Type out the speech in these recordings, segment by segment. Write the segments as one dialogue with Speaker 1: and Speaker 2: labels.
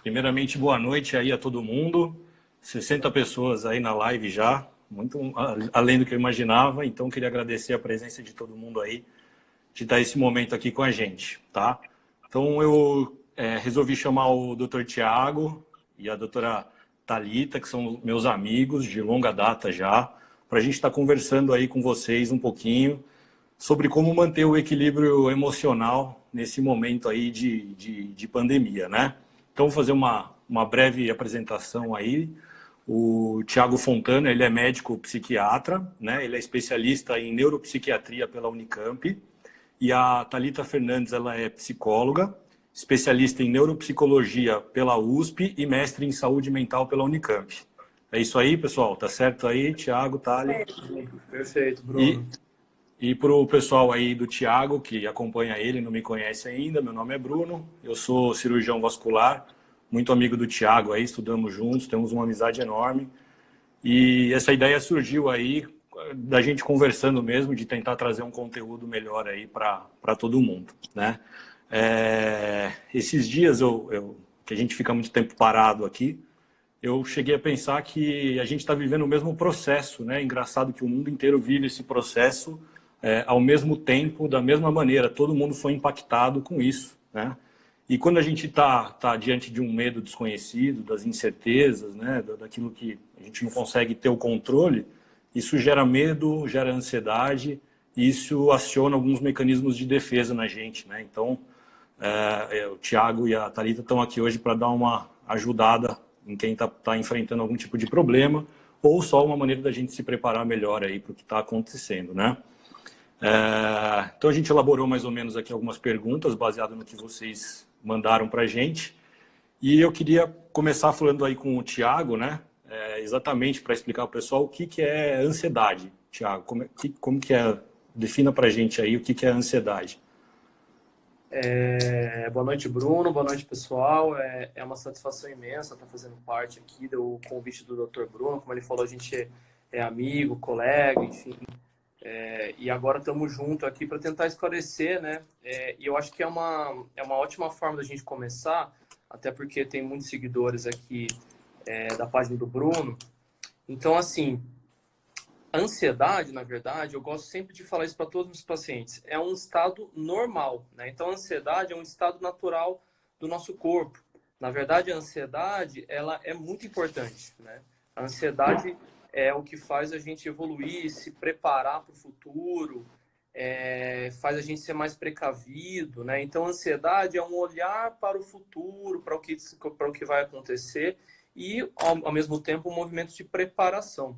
Speaker 1: Primeiramente, boa noite aí a todo mundo. 60 pessoas aí na live já, muito além do que eu imaginava. Então, queria agradecer a presença de todo mundo aí, de estar esse momento aqui com a gente, tá? Então, eu resolvi chamar o Dr. Tiago e a doutora Thalita, que são meus amigos de longa data já, para a gente estar conversando aí com vocês um pouquinho sobre como manter o equilíbrio emocional nesse momento aí de pandemia, né? Então, vou fazer uma breve apresentação aí. O Tiago Fontana, ele é médico psiquiatra, né? Ele é especialista em neuropsiquiatria pela Unicamp. E a Thalita Fernandes, ela é psicóloga, especialista em neuropsicologia pela USP e mestre em saúde mental pela Unicamp. É isso aí, pessoal? Tá certo aí, Tiago, Thali?
Speaker 2: Perfeito, Bruno.
Speaker 1: E para o pessoal aí do Tiago, que acompanha ele, não me conhece ainda, meu nome é Bruno, eu sou cirurgião vascular, muito amigo do Tiago aí, estudamos juntos, temos uma amizade enorme. E essa ideia surgiu aí da gente conversando mesmo, de tentar trazer um conteúdo melhor aí para todo mundo, né? Esses dias que a gente fica muito tempo parado aqui, eu cheguei a pensar que a gente está vivendo o mesmo processo, né? Engraçado que o mundo inteiro vive esse processo ao mesmo tempo, da mesma maneira. Todo mundo foi impactado com isso, né? E quando a gente está diante de um medo desconhecido, das incertezas, né? Daquilo que a gente não consegue ter o controle, isso gera medo, gera ansiedade, e isso aciona alguns mecanismos de defesa na gente, né? Então, o Tiago e a Thalita estão aqui hoje para dar uma ajudada em quem está enfrentando algum tipo de problema, ou só uma maneira da gente se preparar melhor aí para o que está acontecendo, né? Então a gente elaborou mais ou menos aqui algumas perguntas baseadas no que vocês mandaram para a gente, e eu queria começar falando aí com o Tiago, né? Exatamente para explicar para o pessoal o que é ansiedade. Tiago, como que é? Defina para a gente aí o que é ansiedade.
Speaker 2: Boa noite, Bruno. Boa noite, pessoal. É uma satisfação imensa estar fazendo parte aqui do convite do Dr. Bruno. Como ele falou, a gente é amigo, colega, enfim. E agora estamos juntos aqui para tentar esclarecer, né? E eu acho que é uma ótima forma da gente começar, até porque tem muitos seguidores aqui da página do Bruno. Então, assim, a ansiedade, na verdade, eu gosto sempre de falar isso para todos os meus pacientes, é um estado normal, né? Então, a ansiedade é um estado natural do nosso corpo. Na verdade, a ansiedade, ela é muito importante, né? A ansiedade é o que faz a gente evoluir, se preparar para o futuro, faz a gente ser mais precavido, né? Então, a ansiedade é um olhar para o futuro, para o que vai acontecer e, ao mesmo tempo, um movimento de preparação.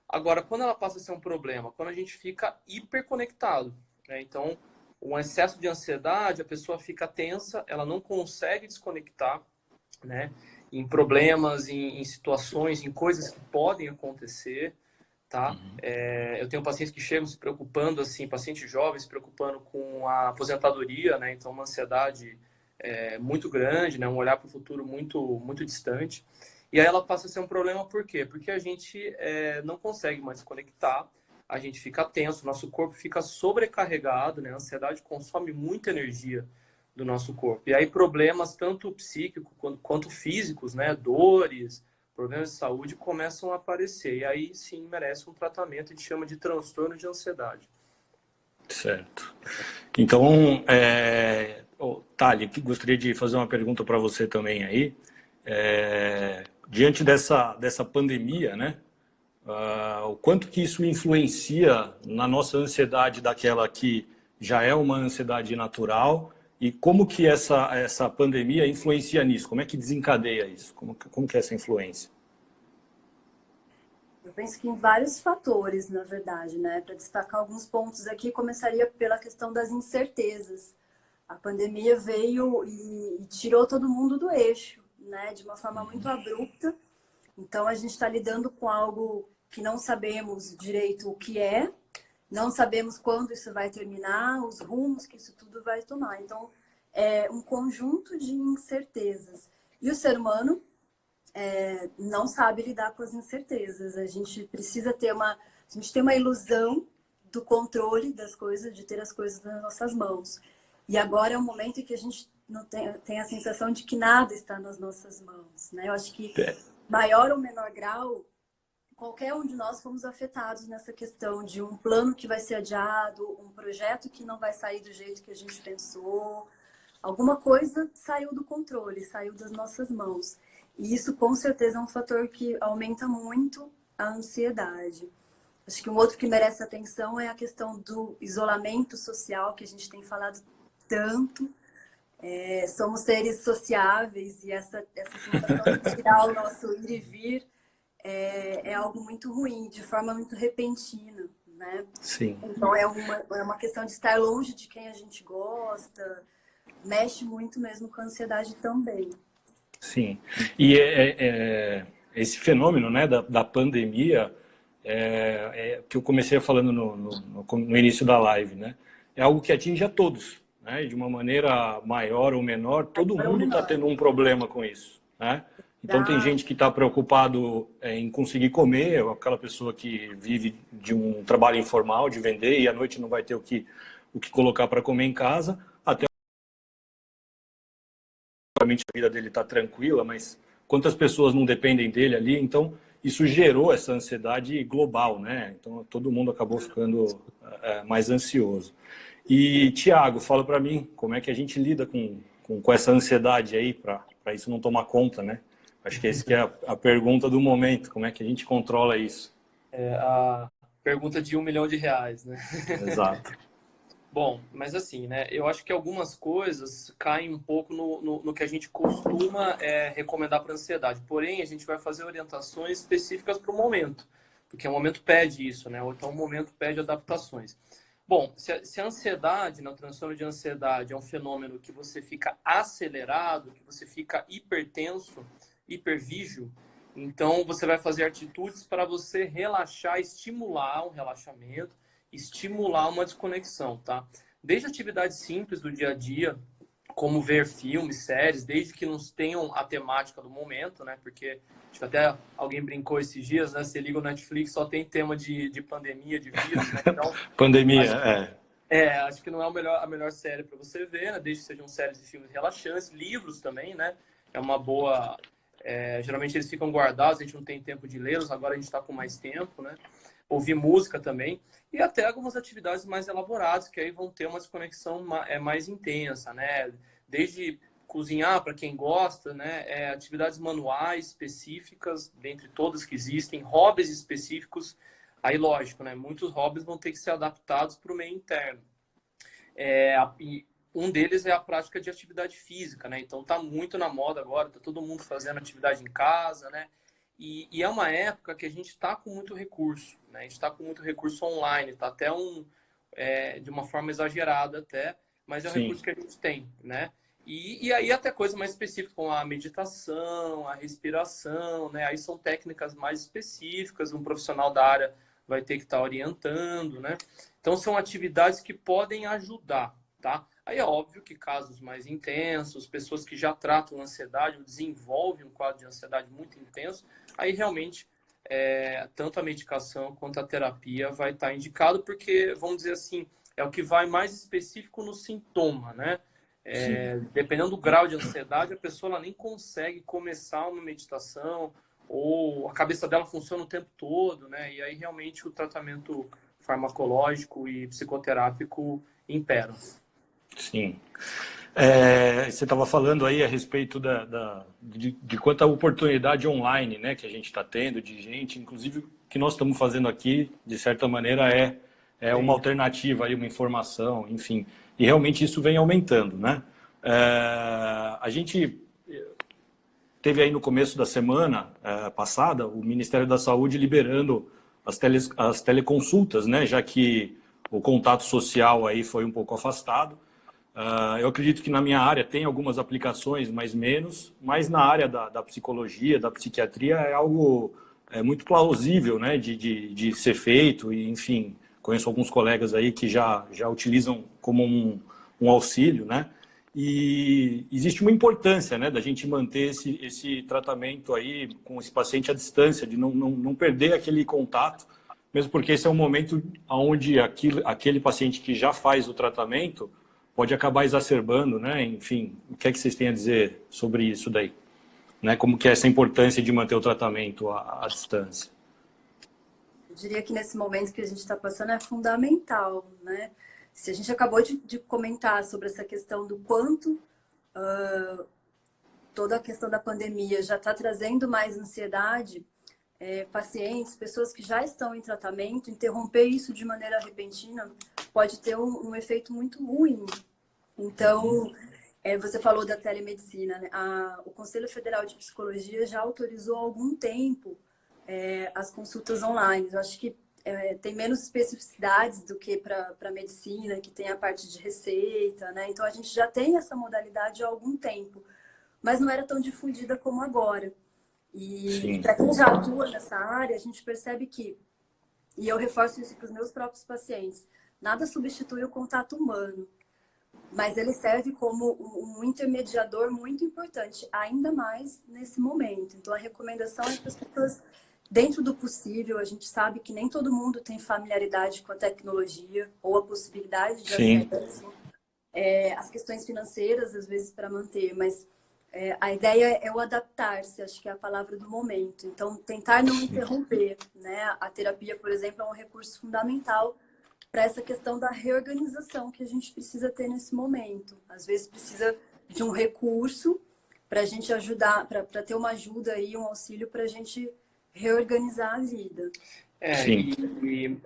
Speaker 2: Agora, quando ela passa a ser um problema? Quando a gente fica hiperconectado, né? Então, um excesso de ansiedade, a pessoa fica tensa, ela não consegue desconectar, né? Em problemas, em situações, em coisas que podem acontecer, tá? Eu tenho pacientes que chegam se preocupando, assim, pacientes jovens se preocupando com a aposentadoria, né? Então, uma ansiedade muito grande, né? Um olhar para o futuro muito, muito distante. E aí ela passa a ser um problema por quê? Porque a gente não consegue mais se conectar, a gente fica tenso, nosso corpo fica sobrecarregado, né? A ansiedade consome muita energia do nosso corpo. E aí problemas tanto psíquicos quanto físicos, né? Dores, problemas de saúde começam a aparecer. E aí sim merece um tratamento, a gente chama de transtorno de ansiedade.
Speaker 1: Certo. Então, Thali, gostaria de fazer uma pergunta para você também aí. Diante dessa pandemia, né? O quanto que isso influencia na nossa ansiedade daquela que já é uma ansiedade natural e como que essa pandemia influencia nisso? Como é que desencadeia isso? Como que é essa influência?
Speaker 3: Eu penso que em vários fatores, na verdade, né? Para destacar alguns pontos aqui, começaria pela questão das incertezas. A pandemia veio e tirou todo mundo do eixo, né? De uma forma muito abrupta. Então, a gente está lidando com algo que não sabemos direito o que é, não sabemos quando isso vai terminar, os rumos que isso tudo vai tomar. Então, é um conjunto de incertezas. E o ser humano não sabe lidar com as incertezas. A gente precisa ter a gente tem uma ilusão do controle das coisas, de ter as coisas nas nossas mãos. E agora é um momento em que a gente não tem a sensação de que nada está nas nossas mãos, né? Eu acho que maior ou menor grau, qualquer um de nós fomos afetados nessa questão de um plano que vai ser adiado, um projeto que não vai sair do jeito que a gente pensou. Alguma coisa saiu do controle, saiu das nossas mãos. E isso, com certeza, é um fator que aumenta muito a ansiedade. Acho que um outro que merece atenção é a questão do isolamento social, que a gente tem falado tanto. Somos seres sociáveis e essa sensação de tirar o nosso ir e vir é algo muito ruim, de forma muito repentina, né?
Speaker 1: Sim.
Speaker 3: Então é uma questão de estar longe de quem a gente gosta, mexe muito mesmo com a ansiedade também.
Speaker 1: Sim. E esse fenômeno, né, da pandemia, que eu comecei falando no início da live, né? É algo que atinge a todos, né? De uma maneira maior ou menor, todo mundo está tendo um problema com isso, né? Então tem gente que está preocupado em conseguir comer, aquela pessoa que vive de um trabalho informal, de vender, e à noite não vai ter o que colocar para comer em casa, até a vida dele está tranquila, mas quantas pessoas não dependem dele ali? Então isso gerou essa ansiedade global, né? Então todo mundo acabou ficando mais ansioso. E Tiago, fala para mim, como é que a gente lida com essa ansiedade aí para isso não tomar conta, né? Acho que essa que é a pergunta do momento, como é que a gente controla isso?
Speaker 2: A pergunta de R$1 milhão, né?
Speaker 1: Exato.
Speaker 2: Bom, mas assim, né? Eu acho que algumas coisas caem um pouco no que a gente costuma recomendar para ansiedade. Porém, a gente vai fazer orientações específicas para o momento, porque o momento pede isso, né? Ou então o momento pede adaptações. Bom, se a ansiedade, né, o transtorno de ansiedade é um fenômeno que você fica acelerado, que você fica hipertenso, hipervígio, então você vai fazer atitudes para você relaxar, estimular um relaxamento, estimular uma desconexão, tá? Desde atividades simples do dia a dia, como ver filmes, séries, desde que não tenham a temática do momento, né? Porque acho que até alguém brincou esses dias, né? Você liga o Netflix, só tem tema de pandemia, de vírus, né? Então,
Speaker 1: pandemia,
Speaker 2: acho que não é a melhor série para você ver, né? Desde que sejam séries e filmes relaxantes, livros também, né? É uma boa... geralmente eles ficam guardados, a gente não tem tempo de lê-los, agora a gente está com mais tempo, né? Ouvir música também, e até algumas atividades mais elaboradas, que aí vão ter uma desconexão mais intensa, né? Desde cozinhar, para quem gosta, né? Atividades manuais específicas, dentre todas que existem, hobbies específicos, aí lógico, né? Muitos hobbies vão ter que ser adaptados para o meio interno. E um deles é a prática de atividade física, né? Então tá muito na moda agora, tá todo mundo fazendo atividade em casa, né? E é uma época que a gente está com muito recurso, né? A gente está com muito recurso online, tá até de uma forma exagerada até, mas é um recurso que a gente tem, né? E aí até coisa mais específica, como a meditação, a respiração, né? Aí são técnicas mais específicas, um profissional da área vai ter que estar orientando, né? Então são atividades que podem ajudar, tá? Aí é óbvio que casos mais intensos, pessoas que já tratam ansiedade ou desenvolvem um quadro de ansiedade muito intenso, aí realmente tanto a medicação quanto a terapia vai estar indicado, porque, vamos dizer assim, é o que vai mais específico no sintoma, né? Dependendo do grau de ansiedade, a pessoa ela nem consegue começar uma meditação ou a cabeça dela funciona o tempo todo, né? E aí realmente o tratamento farmacológico e psicoterápico impera.
Speaker 1: Sim. Você estava falando aí a respeito de quanta oportunidade online, né, que a gente está tendo, de gente, inclusive o que nós estamos fazendo aqui, de certa maneira, é uma alternativa, aí, uma informação, enfim. E realmente isso vem aumentando, né? A gente teve aí no começo da semana passada o Ministério da Saúde liberando as teleconsultas, né, já que o contato social aí foi um pouco afastado. Eu acredito que na minha área tem algumas aplicações, mas menos, mas na área da psicologia, da psiquiatria, é algo muito plausível, né, de ser feito, e enfim, conheço alguns colegas aí que já utilizam como um auxílio, né, e existe uma importância, né, da gente manter esse tratamento aí com esse paciente à distância, de não perder aquele contato, mesmo porque esse é um momento onde aquele paciente que já faz o tratamento pode acabar exacerbando, né? Enfim, o que é que vocês têm a dizer sobre isso daí? Né? Como que é essa importância de manter o tratamento à distância?
Speaker 3: Eu diria que nesse momento que a gente está passando é fundamental, né? Se a gente acabou de comentar sobre essa questão do quanto toda a questão da pandemia já está trazendo mais ansiedade, pacientes, pessoas que já estão em tratamento, interromper isso de maneira repentina pode ter um efeito muito ruim. Então, você falou da telemedicina, né? O Conselho Federal de Psicologia já autorizou há algum tempo as consultas online. Eu acho que tem menos especificidades do que para a medicina, que tem a parte de receita, né? Então, a gente já tem essa modalidade há algum tempo, mas não era tão difundida como agora. E para quem já atua nessa área, a gente percebe que, e eu reforço isso para os meus próprios pacientes, nada substitui o contato humano, mas ele serve como um intermediador muito importante, ainda mais nesse momento. Então, a recomendação é para as pessoas, dentro do possível, a gente sabe que nem todo mundo tem familiaridade com a tecnologia ou a possibilidade de acesso, as questões financeiras, às vezes, para manter, mas a ideia é o adaptar-se, acho que é a palavra do momento. Então, tentar não interromper, né? A terapia, por exemplo, é um recurso fundamental para essa questão da reorganização que a gente precisa ter nesse momento. Às vezes precisa de um recurso para a gente ajudar, para ter uma ajuda aí, um auxílio para a gente reorganizar a vida.
Speaker 2: E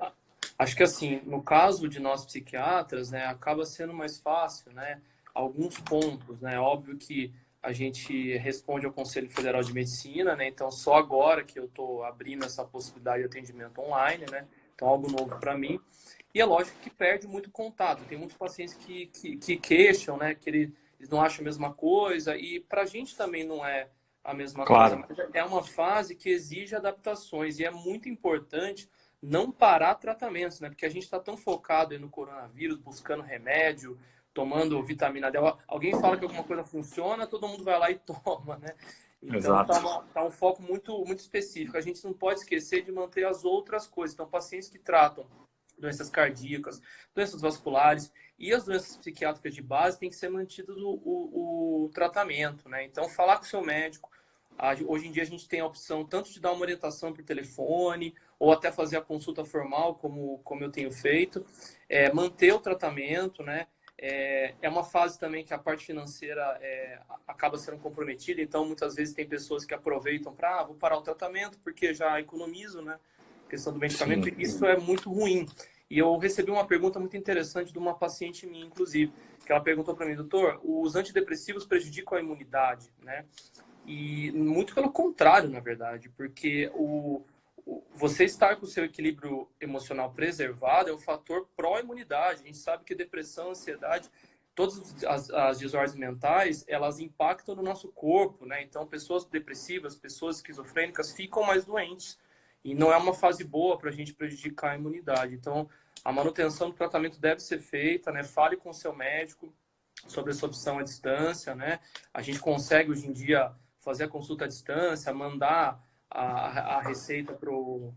Speaker 2: acho que assim, no caso de nós psiquiatras, né, acaba sendo mais fácil, né, alguns pontos, né, óbvio que a gente responde ao Conselho Federal de Medicina, né, então só agora que eu estou abrindo essa possibilidade de atendimento online, né, então algo novo para mim. E é lógico que perde muito contato. Tem muitos pacientes que queixam, né, que eles não acham a mesma coisa, e para a gente também não é a mesma coisa. Mas é uma fase que exige adaptações, e é muito importante não parar tratamentos, né, porque a gente está tão focado aí no coronavírus, buscando remédio, tomando vitamina D. Alguém fala que alguma coisa funciona, todo mundo vai lá e toma, né? Então tá um foco muito, muito específico. A gente não pode esquecer de manter as outras coisas. Então, pacientes que tratam doenças cardíacas, doenças vasculares e as doenças psiquiátricas de base tem que ser mantido o tratamento, né? Então, falar com o seu médico. Hoje em dia a gente tem a opção tanto de dar uma orientação por telefone ou até fazer a consulta formal, como eu tenho feito, manter o tratamento, né? É uma fase também que a parte financeira acaba sendo comprometida, então muitas vezes tem pessoas que aproveitam para vou parar o tratamento porque já economizo, né? Questão do medicamento. Isso é muito ruim. E eu recebi uma pergunta muito interessante de uma paciente minha, inclusive, que ela perguntou para mim, doutor, os antidepressivos prejudicam a imunidade, né? E muito pelo contrário, na verdade, porque você estar com o seu equilíbrio emocional preservado é um fator pró-imunidade. A gente sabe que depressão, ansiedade, todas as desordens mentais, elas impactam no nosso corpo, né? Então, pessoas depressivas, pessoas esquizofrênicas ficam mais doentes. E não é uma fase boa para a gente prejudicar a imunidade. Então, a manutenção do tratamento deve ser feita, né? Fale com o seu médico sobre essa opção à distância, né? A gente consegue, hoje em dia, fazer a consulta à distância, mandar a receita para o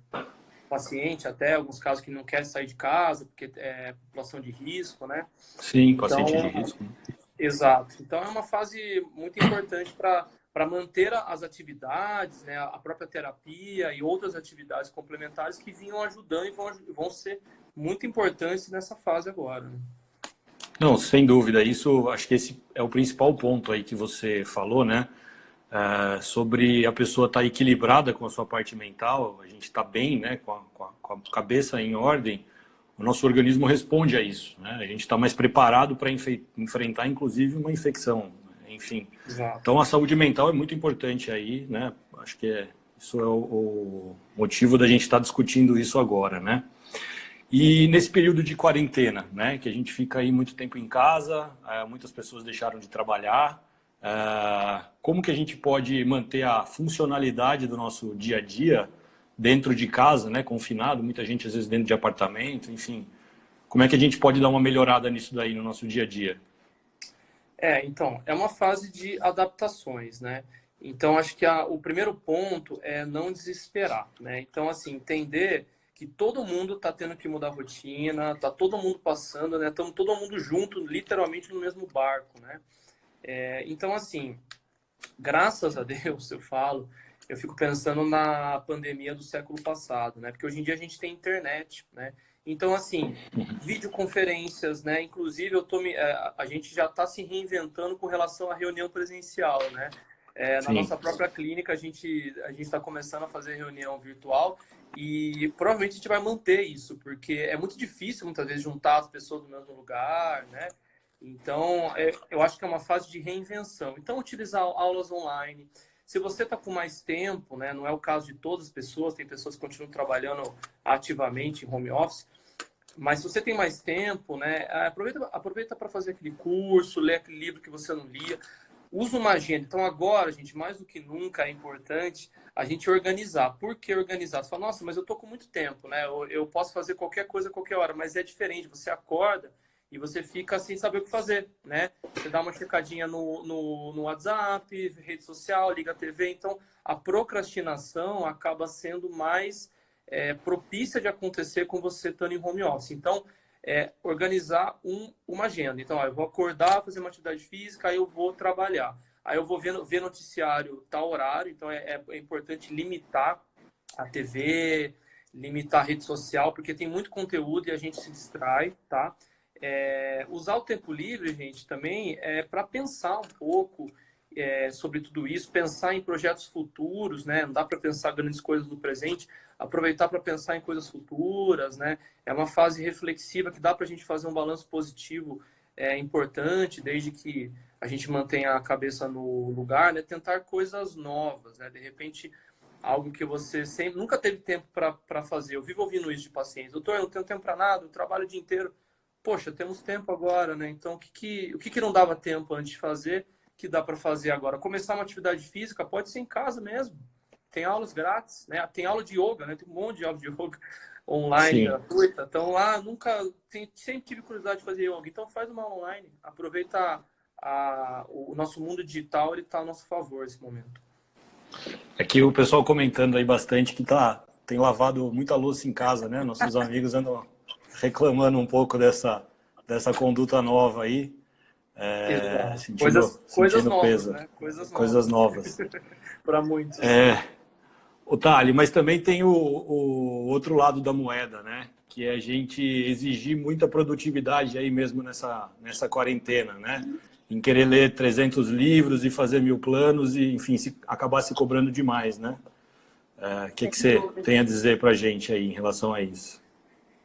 Speaker 2: paciente, até alguns casos que não quer sair de casa, porque é população de risco, né?
Speaker 1: Sim, paciente de risco.
Speaker 2: Exato. Então, é uma fase muito importante para manter as atividades, né, a própria terapia e outras atividades complementares que vinham ajudando e vão ser muito importantes nessa fase agora. Né?
Speaker 1: Não, sem dúvida. Isso, acho que esse é o principal ponto aí que você falou, né? Sobre a pessoa estar equilibrada com a sua parte mental, a gente está bem, né? Com a cabeça em ordem, o nosso organismo responde a isso, né? A gente está mais preparado para enfrentar, inclusive, uma infecção, enfim.
Speaker 2: Exato.
Speaker 1: Então, a saúde mental é muito importante aí, né? Acho que isso é o motivo da gente estar discutindo isso agora, né? E nesse período de quarentena, né? Que a gente fica aí muito tempo em casa, muitas pessoas deixaram de trabalhar. Como que a gente pode manter a funcionalidade do nosso dia a dia dentro de casa, né? Confinado, muita gente às vezes dentro de apartamento, enfim. Como é que a gente pode dar uma melhorada nisso daí no nosso dia a dia?
Speaker 2: Então, é uma fase de adaptações, né? Então, acho que o primeiro ponto é não desesperar, né? Então, assim, entender que todo mundo está tendo que mudar a rotina, está todo mundo passando, né? Estamos todo mundo junto, literalmente no mesmo barco, né? Então, assim, graças a Deus, eu fico pensando na pandemia do século passado, né? Porque hoje em dia a gente tem internet, né? Então, assim, videoconferências, né? Inclusive, a gente já está se reinventando com relação à reunião presencial, né? Na
Speaker 1: Sim.
Speaker 2: nossa própria clínica, a gente está começando a fazer reunião virtual e provavelmente a gente vai manter isso, porque é muito difícil, muitas vezes, juntar as pessoas no mesmo lugar, né? Então, eu acho que é uma fase de reinvenção. Então, utilizar aulas online. Se você está com mais tempo, né? Não é o caso de todas as pessoas, tem pessoas que continuam trabalhando ativamente em home office, mas se você tem mais tempo, né? Aproveita para fazer aquele curso, ler aquele livro que você não lia. Usa uma agenda. Então, agora, gente, mais do que nunca é importante a gente organizar. Por que organizar? Você fala, nossa, mas eu tô com muito tempo, né? Eu posso fazer qualquer coisa a qualquer hora, mas é diferente. Você acorda e você fica sem saber o que fazer, né? Você dá uma checadinha no WhatsApp, rede social, liga a TV. Então, a procrastinação acaba sendo mais propícia de acontecer com você estando em home office. Então, organizar uma agenda. Então, eu vou acordar, fazer uma atividade física, aí eu vou trabalhar. Aí eu vou ver noticiário tal horário. Então, é importante limitar a TV, limitar a rede social, porque tem muito conteúdo e a gente se distrai, tá? Usar o tempo livre, gente, também para pensar um pouco sobre tudo isso, pensar em projetos futuros, né? Não dá para pensar grandes coisas no presente, aproveitar para pensar em coisas futuras, né? É uma fase reflexiva que dá para a gente fazer um balanço positivo importante, desde que a gente mantenha a cabeça no lugar, né? Tentar coisas novas, né? De repente, algo que você nunca teve tempo para fazer. Eu vivo ouvindo isso de pacientes. Doutor, eu não tenho tempo para nada, eu trabalho o dia inteiro. Poxa, temos tempo agora, né? Então, o que não dava tempo antes de fazer, que dá para fazer agora? Começar uma atividade física pode ser em casa mesmo. Tem aulas grátis, né? Tem aula de yoga, né? Tem um monte de aula de yoga online,
Speaker 1: Sim.
Speaker 2: gratuita. Então, lá, sempre tive curiosidade de fazer yoga. Então, faz uma aula online. Aproveita o nosso mundo digital, ele está a nosso favor nesse momento.
Speaker 1: Aqui o pessoal comentando aí bastante que tem lavado muita louça em casa, né? Nossos amigos andam reclamando um pouco dessa conduta nova aí,
Speaker 2: Coisas
Speaker 1: sentindo
Speaker 2: novas,
Speaker 1: peso.
Speaker 2: né?
Speaker 1: Coisas novas.
Speaker 2: Para muitos.
Speaker 1: O Thali, mas também tem o outro lado da moeda, né? Que é a gente exigir muita produtividade aí mesmo nessa quarentena, né? Em querer ler 300 livros e fazer 1000 planos e, enfim, acabar se cobrando demais, né? O que você tem a dizer para a gente aí em relação a isso?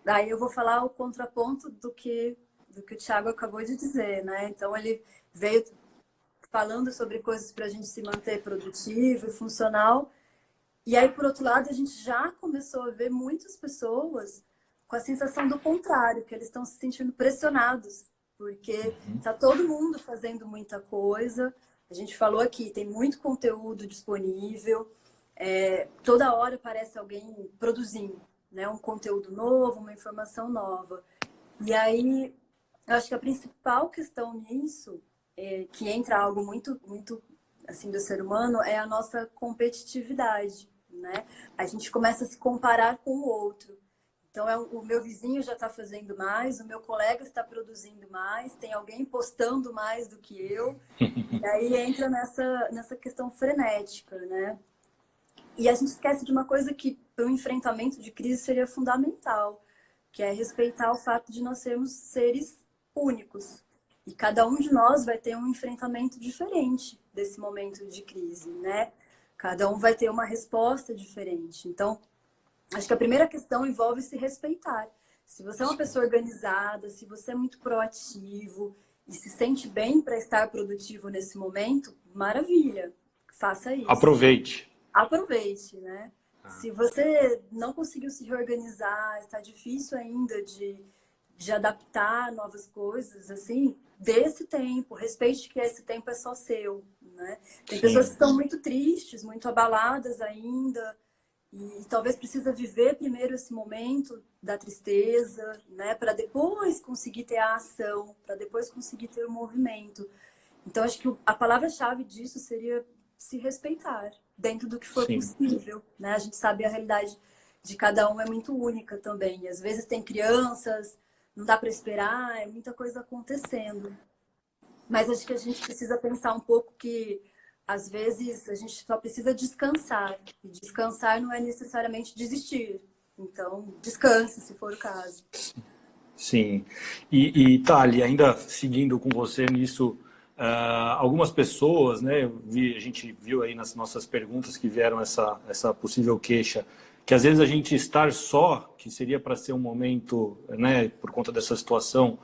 Speaker 3: Daí eu vou falar o contraponto do que o Thiago acabou de dizer, né? Então, ele veio falando sobre coisas para a gente se manter produtivo e funcional. E aí, por outro lado, a gente já começou a ver muitas pessoas com a sensação do contrário, que eles estão se sentindo pressionados, porque está todo mundo fazendo muita coisa. A gente falou aqui, tem muito conteúdo disponível, toda hora aparece alguém produzindo, né, um conteúdo novo, uma informação nova. E aí, eu acho que a principal questão nisso, que entra algo muito, muito assim, do ser humano, é a nossa competitividade, né? A gente começa a se comparar com o outro. Então, o meu vizinho já está fazendo mais, o meu colega está produzindo mais, tem alguém postando mais do que eu. E aí entra nessa questão frenética, né? E a gente esquece de uma coisa que, para o enfrentamento de crise, seria fundamental, que é respeitar o fato de nós sermos seres únicos. E cada um de nós vai ter um enfrentamento diferente desse momento de crise, né? Cada um vai ter uma resposta diferente. Então, acho que a primeira questão envolve se respeitar. Se você é uma pessoa organizada, se você é muito proativo e se sente bem para estar produtivo nesse momento, maravilha, faça isso. Aproveite, né? Se você não conseguiu se reorganizar, está difícil ainda de adaptar novas coisas, assim, dê esse tempo, respeite que esse tempo é só seu, né? Tem pessoas que estão muito tristes, muito abaladas ainda, e talvez precisa viver primeiro esse momento da tristeza, né? Para depois conseguir ter a ação, para depois conseguir ter o movimento. Então, acho que a palavra-chave disso seria se respeitar dentro do que for possível, né? A gente sabe a realidade de cada um é muito única também. Às vezes tem crianças, não dá para esperar, é muita coisa acontecendo. Mas acho que a gente precisa pensar um pouco que, às vezes, a gente só precisa descansar. E descansar não é necessariamente desistir. Então, descanse, se for o caso.
Speaker 1: Sim. Thali, ainda seguindo com você nisso, algumas pessoas, né, a gente viu aí nas nossas perguntas que vieram essa possível queixa, que às vezes a gente estar só, que seria para ser um momento, né, por conta dessa situação,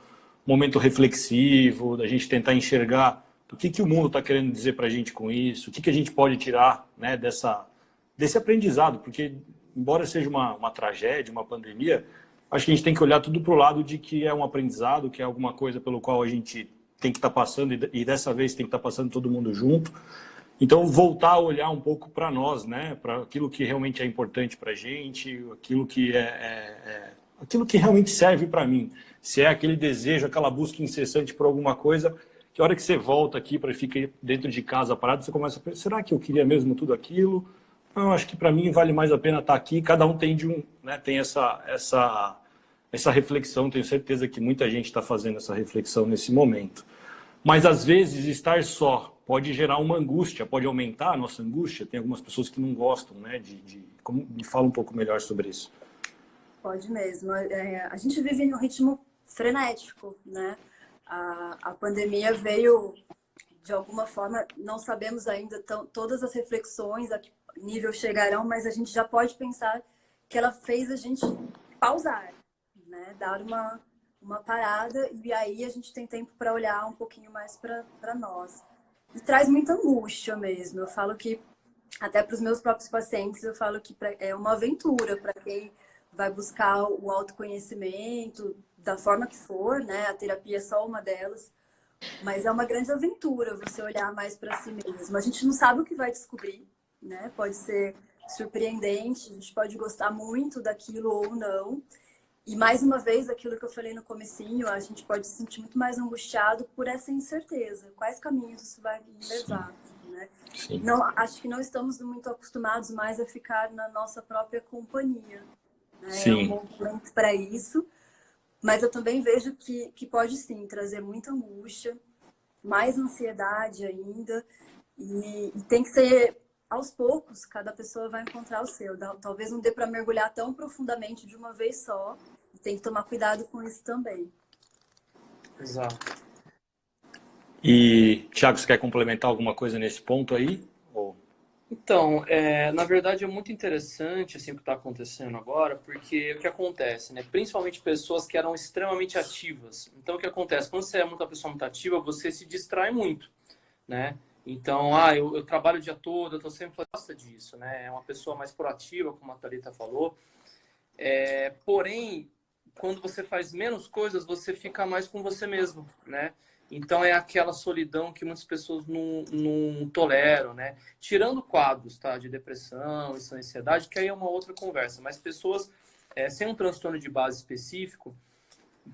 Speaker 1: um momento reflexivo, da gente tentar enxergar o que o mundo está querendo dizer para a gente com isso, o que a gente pode tirar, né, desse aprendizado, porque embora seja uma tragédia, uma pandemia, acho que a gente tem que olhar tudo para o lado de que é um aprendizado, que é alguma coisa pelo qual a gente tem que estar passando, e dessa vez tem que estar passando todo mundo junto. Então, voltar a olhar um pouco para nós, né? Para aquilo que realmente é importante para a gente, aquilo que aquilo que realmente serve para mim. Se é aquele desejo, aquela busca incessante por alguma coisa, que a hora que você volta aqui para ficar dentro de casa parado, você começa a pensar, será que eu queria mesmo tudo aquilo? Não, acho que para mim vale mais a pena estar aqui. Cada um tem né, tem essa reflexão. Tenho certeza que muita gente está fazendo essa reflexão nesse momento. Mas às vezes estar só pode gerar uma angústia, pode aumentar a nossa angústia. Tem algumas pessoas que não gostam, né? Me fala um pouco melhor sobre isso.
Speaker 3: Pode mesmo. A gente vive em um ritmo frenético, né? A pandemia veio de alguma forma, não sabemos ainda todas as reflexões a que nível chegarão, mas a gente já pode pensar que ela fez a gente pausar, né? Dar uma parada, e aí a gente tem tempo para olhar um pouquinho mais para nós. E traz muita angústia mesmo. Eu falo que, até para os meus próprios pacientes, eu falo que é uma aventura para quem vai buscar o autoconhecimento, da forma que for, né? A terapia é só uma delas. Mas é uma grande aventura você olhar mais para si mesmo. A gente não sabe o que vai descobrir, né? Pode ser surpreendente, a gente pode gostar muito daquilo ou não. E mais uma vez, aquilo que eu falei no comecinho, a gente pode se sentir muito mais angustiado por essa incerteza. Quais caminhos isso vai me levar, né?
Speaker 1: Sim.
Speaker 3: Não, acho que não estamos muito acostumados mais a ficar na nossa própria companhia, né?
Speaker 1: Sim.
Speaker 3: É um momento para isso. Mas eu também vejo que pode sim trazer muita angústia, mais ansiedade ainda, e tem que ser aos poucos, cada pessoa vai encontrar o seu. Talvez não dê para mergulhar tão profundamente de uma vez só, e tem que tomar cuidado com isso também.
Speaker 2: Exato.
Speaker 1: E, Thiago, você quer complementar alguma coisa nesse ponto aí?
Speaker 2: Então, na verdade é muito interessante assim, o que está acontecendo agora, porque o que acontece, né? Principalmente pessoas que eram extremamente ativas. Então, o que acontece? Quando você é uma pessoa muito ativa, você se distrai muito, né? Então, eu trabalho o dia todo, eu estou sempre falando disso, né? É uma pessoa mais proativa, como a Thalita falou. Porém, quando você faz menos coisas, você fica mais com você mesmo, né? Então é aquela solidão que muitas pessoas não toleram, né? Tirando quadros, tá? De depressão, e ansiedade, que aí é uma outra conversa. Mas pessoas sem um transtorno de base específico,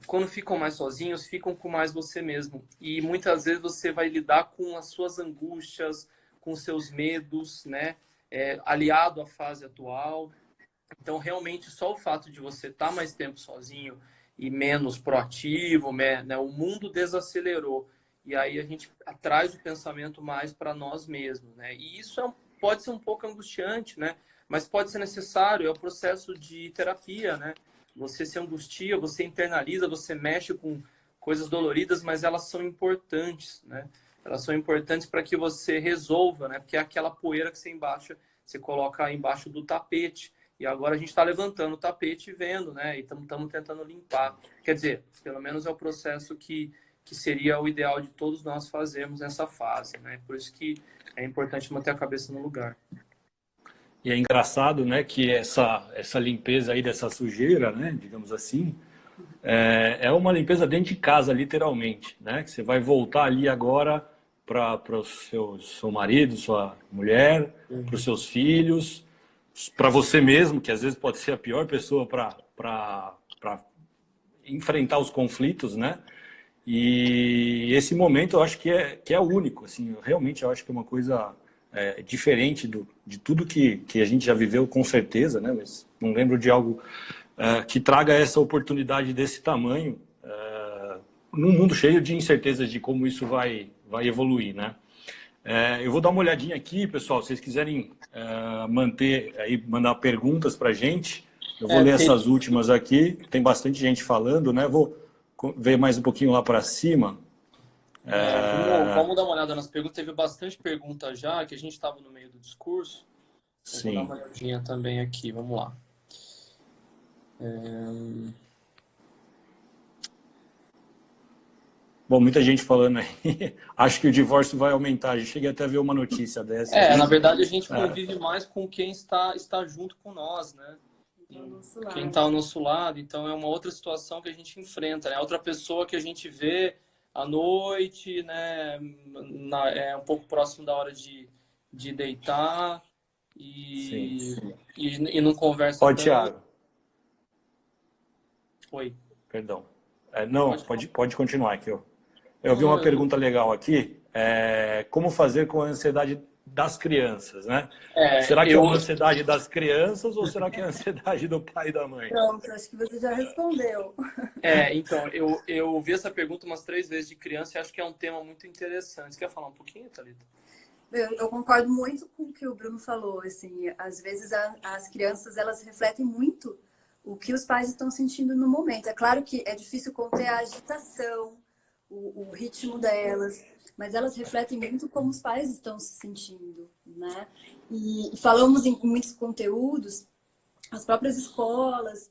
Speaker 2: quando ficam mais sozinhos, ficam com mais você mesmo. E muitas vezes você vai lidar com as suas angústias, com seus medos, né? Aliado à fase atual. Então, realmente, só o fato de você estar mais tempo sozinho e menos proativo, né? O mundo desacelerou. E aí a gente traz o pensamento mais para nós mesmos, né? E isso pode ser um pouco angustiante, né? Mas pode ser necessário, é o processo de terapia, né? Você se angustia, você internaliza, você mexe com coisas doloridas, mas elas são importantes, né? Elas são importantes para que você resolva, né? Porque é aquela poeira que você coloca embaixo do tapete. E agora a gente está levantando o tapete e vendo, né? E estamos tentando limpar. Quer dizer, pelo menos é o processo que seria o ideal de todos nós fazermos nessa fase, né? Por isso que é importante manter a cabeça no lugar.
Speaker 1: E é engraçado, né, que essa limpeza aí dessa sujeira, né, digamos assim, é uma limpeza dentro de casa, literalmente, né? Que você vai voltar ali agora para o seu marido, sua mulher, para os seus filhos, para você mesmo, que às vezes pode ser a pior pessoa para enfrentar os conflitos, né? E esse momento eu acho que é único, assim, realmente eu acho que é uma coisa diferente de tudo que a gente já viveu, com certeza, né? Mas não lembro de algo que traga essa oportunidade desse tamanho, num mundo cheio de incertezas de como isso vai evoluir, né? Eu vou dar uma olhadinha aqui, pessoal, se vocês quiserem mandar perguntas para a gente, eu vou ler essas últimas aqui, tem bastante gente falando, né? Vou ver mais um pouquinho lá para cima.
Speaker 2: Vamos dar uma olhada nas perguntas. Teve bastante pergunta já, que a gente estava no meio do discurso.
Speaker 1: Sim.
Speaker 2: Vou dar uma olhadinha também aqui, vamos lá.
Speaker 1: Bom, muita gente falando aí. Acho que o divórcio vai aumentar. Eu cheguei até a ver uma notícia dessa.
Speaker 2: Na verdade, a gente convive mais com quem está junto com nós, né? Quem está ao nosso lado. Então, é uma outra situação que a gente enfrenta, né? Outra pessoa que a gente vê à noite, né? É um pouco próximo da hora de deitar e não conversa
Speaker 1: Pode,
Speaker 2: tanto.
Speaker 1: Thiago.
Speaker 2: Oi.
Speaker 1: Perdão. Não, pode continuar aqui. Eu vi uma pergunta legal aqui. Como fazer com a ansiedade das crianças, né? Será que é uma ansiedade das crianças ou será que é a ansiedade do pai e da mãe?
Speaker 3: Pronto, acho que você já respondeu.
Speaker 2: Então, eu vi essa pergunta umas 3 vezes de criança e acho que é um tema muito interessante. Você quer falar um pouquinho, Thalita?
Speaker 3: Eu concordo muito com o que o Bruno falou. Assim, às vezes as crianças elas refletem muito o que os pais estão sentindo no momento. É claro que é difícil conter a agitação, o ritmo delas, mas elas refletem muito como os pais estão se sentindo, né? E falamos em muitos conteúdos, as próprias escolas,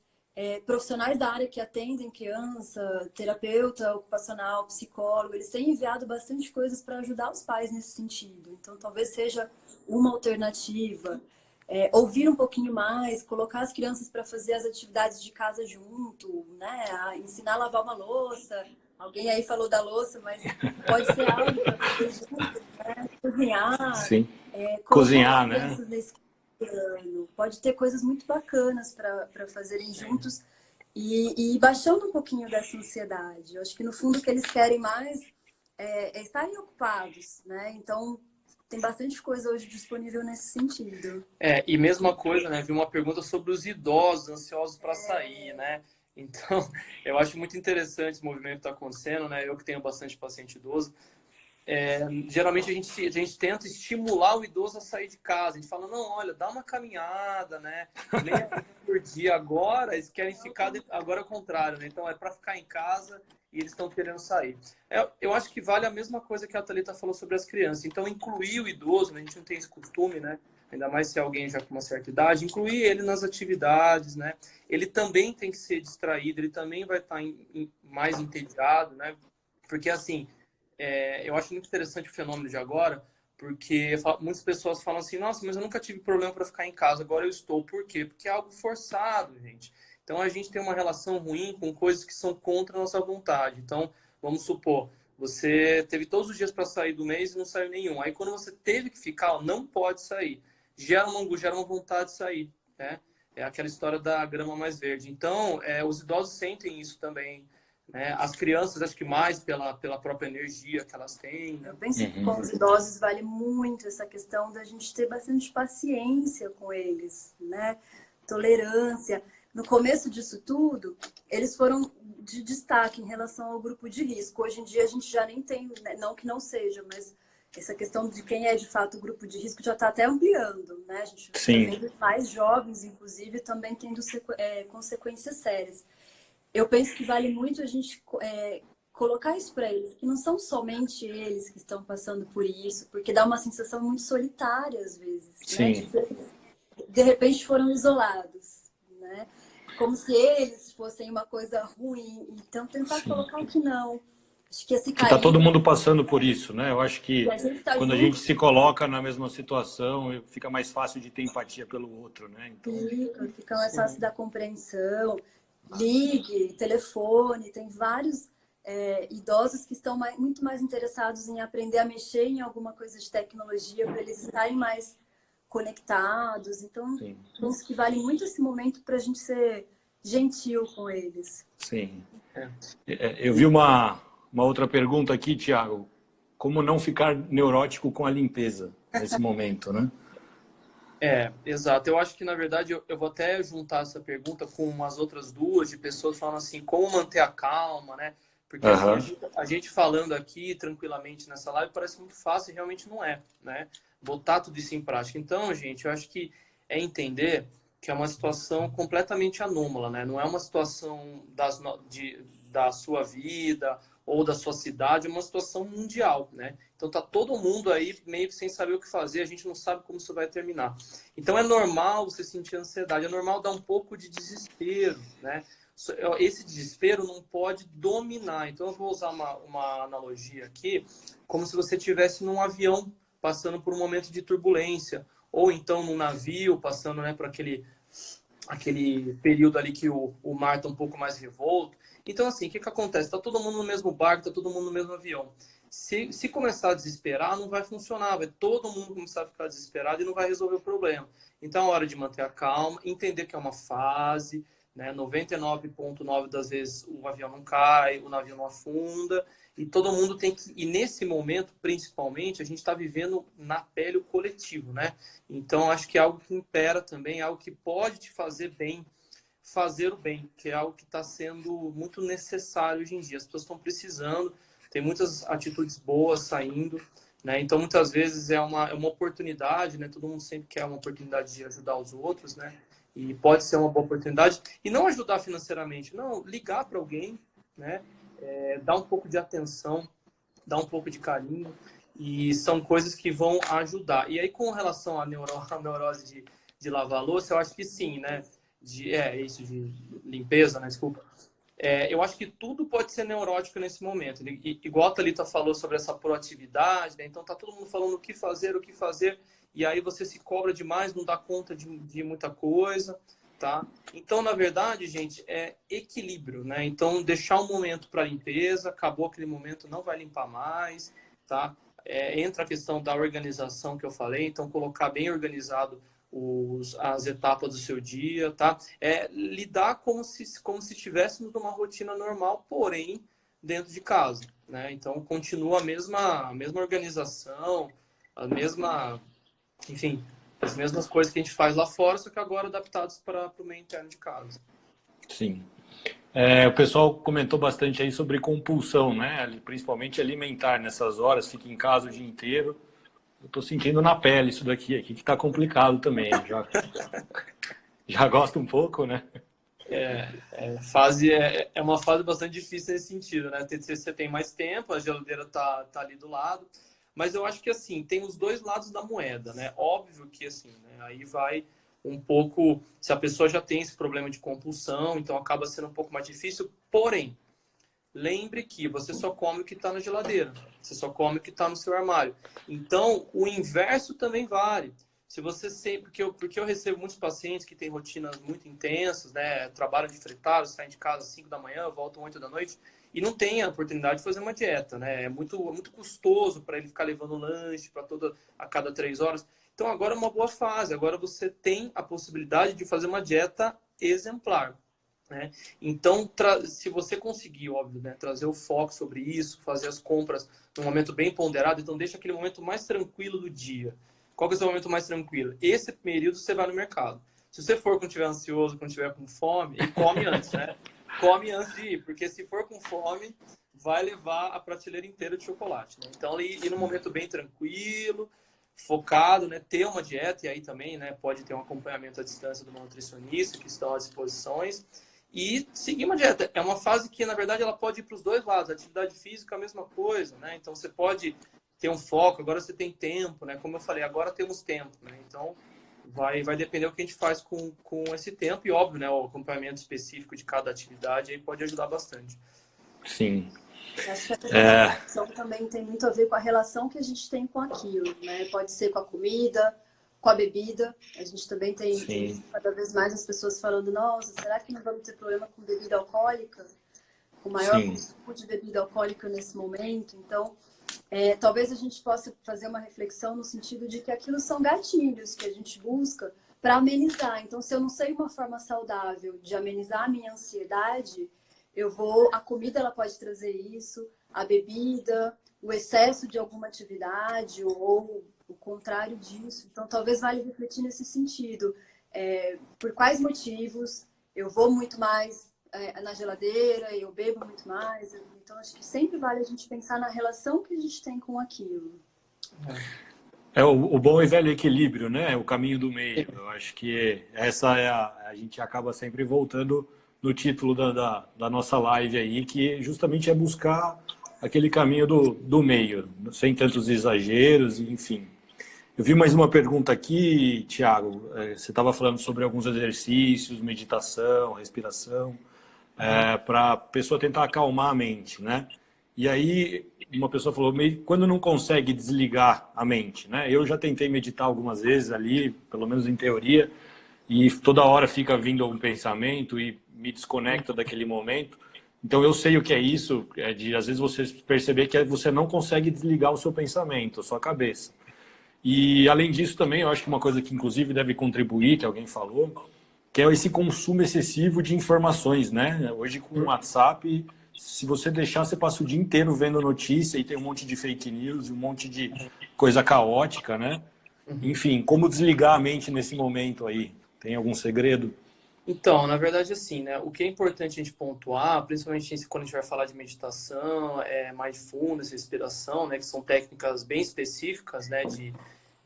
Speaker 3: profissionais da área que atendem criança, terapeuta ocupacional, psicólogo, eles têm enviado bastante coisas para ajudar os pais nesse sentido. Então, talvez seja uma alternativa. Ouvir um pouquinho mais, colocar as crianças para fazer as atividades de casa junto, né? Ensinar a lavar uma louça. Alguém aí falou da louça, mas pode ser algo para fazer junto, né? Cozinhar.
Speaker 1: Sim. Cozinhar, né?
Speaker 3: Nesse ano. Pode ter coisas muito bacanas para fazerem juntos e baixando um pouquinho dessa ansiedade. Eu acho que no fundo o que eles querem mais é estarem ocupados, né? Então tem bastante coisa hoje disponível nesse sentido.
Speaker 2: E mesma coisa, né? Vi uma pergunta sobre os idosos ansiosos para sair, né? Então, eu acho muito interessante esse movimento que está acontecendo, né? Eu que tenho bastante paciente idoso. Geralmente a gente tenta estimular o idoso a sair de casa. A gente fala, não, olha, dá uma caminhada, né? Meia hora por dia. Agora eles querem ficar, agora é o contrário, né? Então é para ficar em casa e eles estão querendo sair. Eu acho que vale a mesma coisa que a Thalita falou sobre as crianças. Então incluir o idoso, né? A gente não tem esse costume, né? Ainda mais se alguém já com uma certa idade, incluir ele nas atividades, né? Ele também tem que ser distraído, ele também vai estar mais entediado, né? Porque assim, eu acho muito interessante o fenômeno de agora, porque muitas pessoas falam assim, nossa, mas eu nunca tive problema para ficar em casa, agora eu estou. Por quê? Porque é algo forçado, gente. Então a gente tem uma relação ruim com coisas que são contra a nossa vontade. Então, vamos supor, você teve todos os dias para sair do mês e não saiu nenhum. Aí quando você teve que ficar, não pode sair. Gera uma vontade de sair, né? É aquela história da grama mais verde. Então, os idosos sentem isso também, né? As crianças, acho que mais pela própria energia que elas têm, né?
Speaker 3: Eu penso que com os idosos vale muito essa questão da gente ter bastante paciência com eles, né? Tolerância. No começo disso tudo, eles foram de destaque em relação ao grupo de risco. Hoje em dia a gente já nem tem, né? Não que não seja, mas essa questão de quem é de fato o grupo de risco já está até ampliando, né? A gente está vendo mais jovens, inclusive, também tendo consequências sérias. Eu penso que vale muito a gente colocar isso para eles, que não são somente eles que estão passando por isso, porque dá uma sensação muito solitária às vezes, né? De repente foram isolados, né? Como se eles fossem uma coisa ruim. Então tentar colocar que não. Acho que esse
Speaker 1: tá todo mundo passando por isso, né? Eu acho que quando a gente se coloca na mesma situação, fica mais fácil de ter empatia pelo outro, né? Então...
Speaker 3: Fica mais fácil da compreensão. Ligue, telefone, tem vários idosos que estão muito mais interessados em aprender a mexer em alguma coisa de tecnologia para eles estarem mais conectados. Então, penso que vale muito esse momento para a gente ser gentil com eles.
Speaker 1: Sim. Eu vi uma outra pergunta aqui, Thiago. como não ficar neurótico com a limpeza nesse momento, né?
Speaker 2: Exato. Eu acho que, na verdade, eu vou até juntar essa pergunta com umas outras duas de pessoas falando assim, como manter a calma, né? Porque assim, a gente falando aqui tranquilamente nessa live parece muito fácil e realmente não é, né? Botar tudo isso em prática. Então, gente, eu acho que é entender que é uma situação completamente anômala, né? Não é uma situação da sua vida ou da sua cidade, é uma situação mundial, né? Então tá todo mundo aí meio que sem saber o que fazer, a gente não sabe como isso vai terminar. Então é normal você sentir ansiedade, é normal dar um pouco de desespero, né? Esse desespero não pode dominar. Então eu vou usar uma analogia aqui, como se você estivesse num avião passando por um momento de turbulência, ou então num navio passando, né, por aquele período ali que o mar está um pouco mais revolto. Então, assim, o que acontece? Está todo mundo no mesmo barco, está todo mundo no mesmo avião. Se começar a desesperar, não vai funcionar. Vai todo mundo começar a ficar desesperado e não vai resolver o problema. Então, é hora de manter a calma, entender que é uma fase, né? 99,9% das vezes o avião não cai, o navio não afunda. E todo mundo tem que... E nesse momento, principalmente, a gente está vivendo na pele o coletivo, né? Então, acho que é algo que impera também, algo que pode te fazer bem, fazer o bem, que é algo que está sendo muito necessário hoje em dia. As pessoas estão precisando, tem muitas atitudes boas saindo, né? Então, muitas vezes é uma oportunidade, né? Todo mundo sempre quer uma oportunidade de ajudar os outros, né? E pode ser uma boa oportunidade. E não ajudar financeiramente, não, ligar para alguém, né? Dar um pouco de atenção, dar um pouco de carinho, e são coisas que vão ajudar. E aí, com relação à neurose de lavar a louça, eu acho que sim, né? Isso de limpeza, né? Desculpa. Eu acho que tudo pode ser neurótico nesse momento. Igual a Thalita falou sobre essa proatividade, né? Então tá todo mundo falando o que fazer, e aí você se cobra demais, não dá conta de muita coisa, tá? Então, na verdade, gente, é equilíbrio, né? Então, deixar um momento para limpeza, acabou aquele momento, não vai limpar mais, tá? Entra a questão da organização que eu falei, então colocar bem organizado as etapas do seu dia, tá? Lidar como se estivéssemos numa rotina normal, porém dentro de casa, né? Então continua a mesma organização, a mesma, enfim, as mesmas coisas que a gente faz lá fora, só que agora adaptados para o meio interno de casa.
Speaker 1: Sim. O pessoal comentou bastante aí sobre compulsão, né? Principalmente alimentar nessas horas, fica em casa o dia inteiro. Eu tô sentindo na pele isso daqui aqui, que tá complicado também. Já gosto um pouco, né?
Speaker 2: É uma fase bastante difícil nesse sentido, né? Você tem mais tempo, a geladeira tá ali do lado, mas eu acho que assim, tem os dois lados da moeda, né? Óbvio que assim, né? Aí vai um pouco, se a pessoa já tem esse problema de compulsão, então acaba sendo um pouco mais difícil, porém, lembre que você só come o que está na geladeira. Você só come o que está no seu armário. Então, o inverso também vale. Se você sempre... Porque eu recebo muitos pacientes que têm rotinas muito intensas, né? Trabalham de fretado, saem de casa às 5 da manhã, voltam 8 da noite, e não tem a oportunidade de fazer uma dieta, né? É muito custoso para ele ficar levando lanche a cada 3 horas. Então, agora é uma boa fase. Agora você tem a possibilidade de fazer uma dieta exemplar. Né? Então, se você conseguir, óbvio, né, trazer o foco sobre isso, fazer as compras num momento bem ponderado, então deixa aquele momento mais tranquilo do dia. Qual que é o seu momento mais tranquilo? Esse período você vai no mercado. Se você for quando estiver ansioso, quando estiver com fome, e come antes, né? Come antes de ir, porque se for com fome, vai levar a prateleira inteira de chocolate. Né? Então, ir num momento bem tranquilo, focado, né? Ter uma dieta, e aí também, né, pode ter um acompanhamento à distância de uma nutricionista, que estão à disposição. E seguir uma dieta. É uma fase que, na verdade, ela pode ir para os dois lados. A atividade física é a mesma coisa, né? Então, você pode ter um foco, agora você tem tempo, né? Como eu falei, agora temos tempo, né? Então, vai depender do que a gente faz com esse tempo. E, óbvio, né? O acompanhamento específico de cada atividade aí pode ajudar bastante.
Speaker 1: Sim.
Speaker 3: Acho que a relação também tem muito a ver com a relação que a gente tem com aquilo, né? Pode ser com a comida, com a bebida. A gente também tem cada vez mais as pessoas falando, nossa, será que não vamos ter problema com bebida alcoólica? Com maior consumo de bebida alcoólica nesse momento. Então, talvez a gente possa fazer uma reflexão no sentido de que aquilo são gatilhos que a gente busca para amenizar. Então, se eu não sei uma forma saudável de amenizar a minha ansiedade, a comida ela pode trazer isso, a bebida, o excesso de alguma atividade ou o contrário disso. Então, talvez valha refletir nesse sentido. Por quais motivos eu vou muito mais na geladeira, eu bebo muito mais. Então, acho que sempre vale a gente pensar na relação que a gente tem com aquilo.
Speaker 1: É o bom e velho equilíbrio, né? O caminho do meio. Eu acho que essa é a gente acaba sempre voltando no título da nossa live aí, que justamente é buscar aquele caminho do meio, sem tantos exageros, enfim. Eu vi mais uma pergunta aqui, Thiago. Você estava falando sobre alguns exercícios, meditação, respiração, para a pessoa tentar acalmar a mente, né? E aí, uma pessoa falou, quando não consegue desligar a mente, né? Eu já tentei meditar algumas vezes ali, pelo menos em teoria, e toda hora fica vindo um pensamento e me desconecta daquele momento. Então, eu sei o que é isso, de às vezes você perceber que você não consegue desligar o seu pensamento, a sua cabeça. E, além disso, também, eu acho que uma coisa que, inclusive, deve contribuir, que alguém falou, que é esse consumo excessivo de informações, né? Hoje, com o WhatsApp, se você deixar, você passa o dia inteiro vendo notícia e tem um monte de fake news, um monte de coisa caótica, né? Enfim, como desligar a mente nesse momento aí? Tem algum segredo?
Speaker 2: Então, na verdade, assim, né? O que é importante a gente pontuar, principalmente quando a gente vai falar de meditação, mindfulness, respiração, né? Que são técnicas bem específicas, né?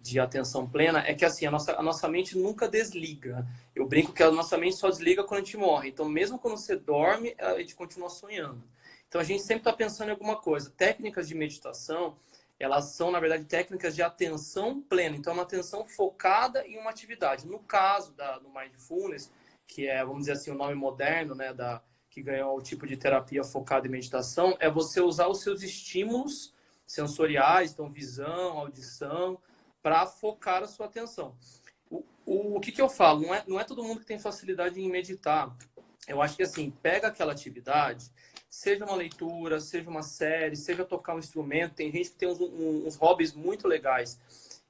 Speaker 2: De atenção plena, é que assim, a nossa mente nunca desliga. Eu brinco que a nossa mente só desliga quando a gente morre. Então, mesmo quando você dorme, a gente continua sonhando. Então, a gente sempre está pensando em alguma coisa. Técnicas de meditação, elas são, na verdade, técnicas de atenção plena. Então, é uma atenção focada em uma atividade. No caso do Mindfulness, que é, vamos dizer assim, o nome moderno, né, que ganhou o tipo de terapia focada em meditação, é você usar os seus estímulos sensoriais, então visão, audição, para focar a sua atenção. O que eu falo? Não é todo mundo que tem facilidade em meditar. Eu acho que assim, pega aquela atividade, seja uma leitura, seja uma série, seja tocar um instrumento. Tem gente que tem uns hobbies muito legais,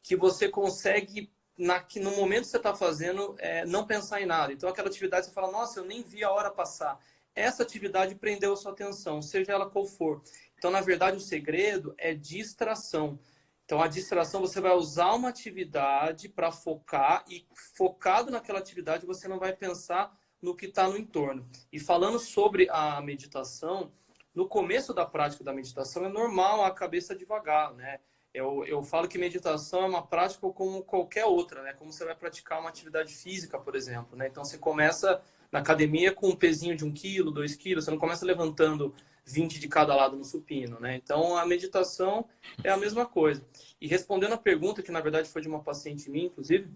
Speaker 2: que você consegue, no momento que você está fazendo, não pensar em nada. Então aquela atividade você fala, nossa, eu nem vi a hora passar. Essa atividade prendeu a sua atenção, seja ela qual for. Então, na verdade, o segredo é distração. Então, a distração, você vai usar uma atividade para focar e focado naquela atividade, você não vai pensar no que está no entorno. E falando sobre a meditação, no começo da prática da meditação, é normal a cabeça devagar, né? Eu falo que meditação é uma prática como qualquer outra, né? Como você vai praticar uma atividade física, por exemplo, né? Então, você começa na academia com um pezinho de 1 quilo, 2 quilos, você não começa levantando 20 de cada lado no supino, né? Então, a meditação é a mesma coisa. E respondendo a pergunta, que na verdade foi de uma paciente minha, inclusive,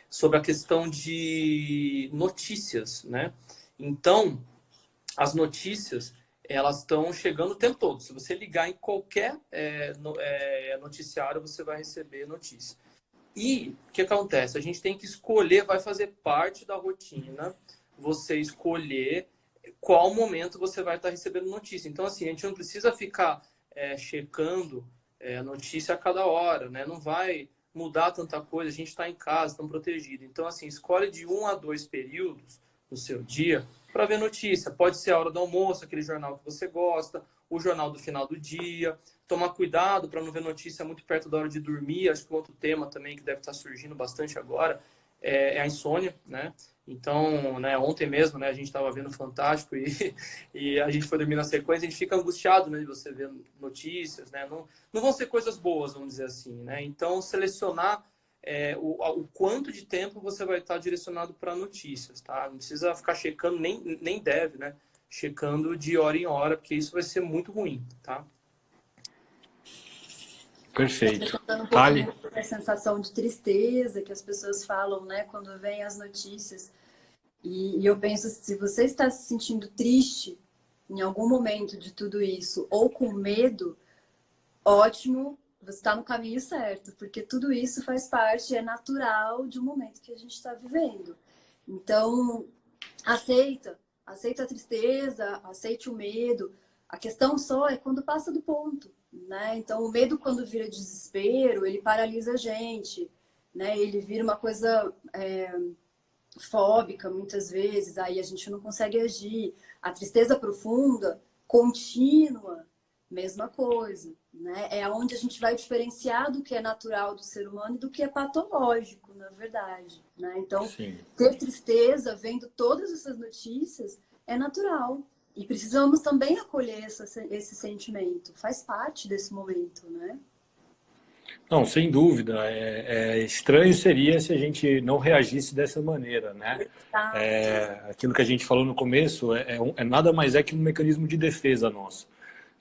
Speaker 2: sobre a questão de notícias, né? Então, as notícias, elas estão chegando o tempo todo. Se você ligar em qualquer noticiário, você vai receber notícia. E o que acontece? A gente tem que escolher, vai fazer parte da rotina, você escolher qual momento você vai estar recebendo notícia. Então, assim, a gente não precisa ficar checando notícia a cada hora, né? Não vai mudar tanta coisa, a gente está em casa, estamos protegidos. Então, assim, escolhe de 1 a 2 períodos no seu dia para ver notícia. Pode ser a hora do almoço, aquele jornal que você gosta, o jornal do final do dia. Tomar cuidado para não ver notícia muito perto da hora de dormir. Acho que outro tema também que deve estar surgindo bastante agora é a insônia, né? Então, né, ontem mesmo, né, a gente estava vendo Fantástico e a gente foi dormir na sequência, a gente fica angustiado, né, de você ver notícias, né? Não vão ser coisas boas, vamos dizer assim, né? Então, selecionar o quanto de tempo você vai estar direcionado para notícias, tá? Não precisa ficar checando, nem deve, né? Checando de hora em hora, porque isso vai ser muito ruim, tá?
Speaker 1: Perfeito.
Speaker 3: Um
Speaker 1: Thali?
Speaker 3: pouquinho da sensação de tristeza que as pessoas falam, né, quando vêm as notícias. E eu penso, se você está se sentindo triste em algum momento de tudo isso, ou com medo, ótimo, você está no caminho certo, porque tudo isso faz parte, é natural de um momento que a gente está vivendo. Então, aceita a tristeza, aceite o medo. A questão só é quando passa do ponto, né? Então, o medo, quando vira desespero, ele paralisa a gente, né? Ele vira uma coisa fóbica, muitas vezes, aí a gente não consegue agir. A tristeza profunda, contínua, mesma coisa. né? É onde a gente vai diferenciar do que é natural do ser humano e do que é patológico, na verdade, né? Então,
Speaker 1: Sim.
Speaker 3: ter tristeza vendo todas essas notícias é natural. E precisamos também acolher esse sentimento. Faz parte desse momento, né?
Speaker 1: Não, sem dúvida. Estranho seria se a gente não reagisse dessa maneira, né?
Speaker 3: Tá.
Speaker 1: Aquilo que a gente falou no começo nada mais é que um mecanismo de defesa nosso.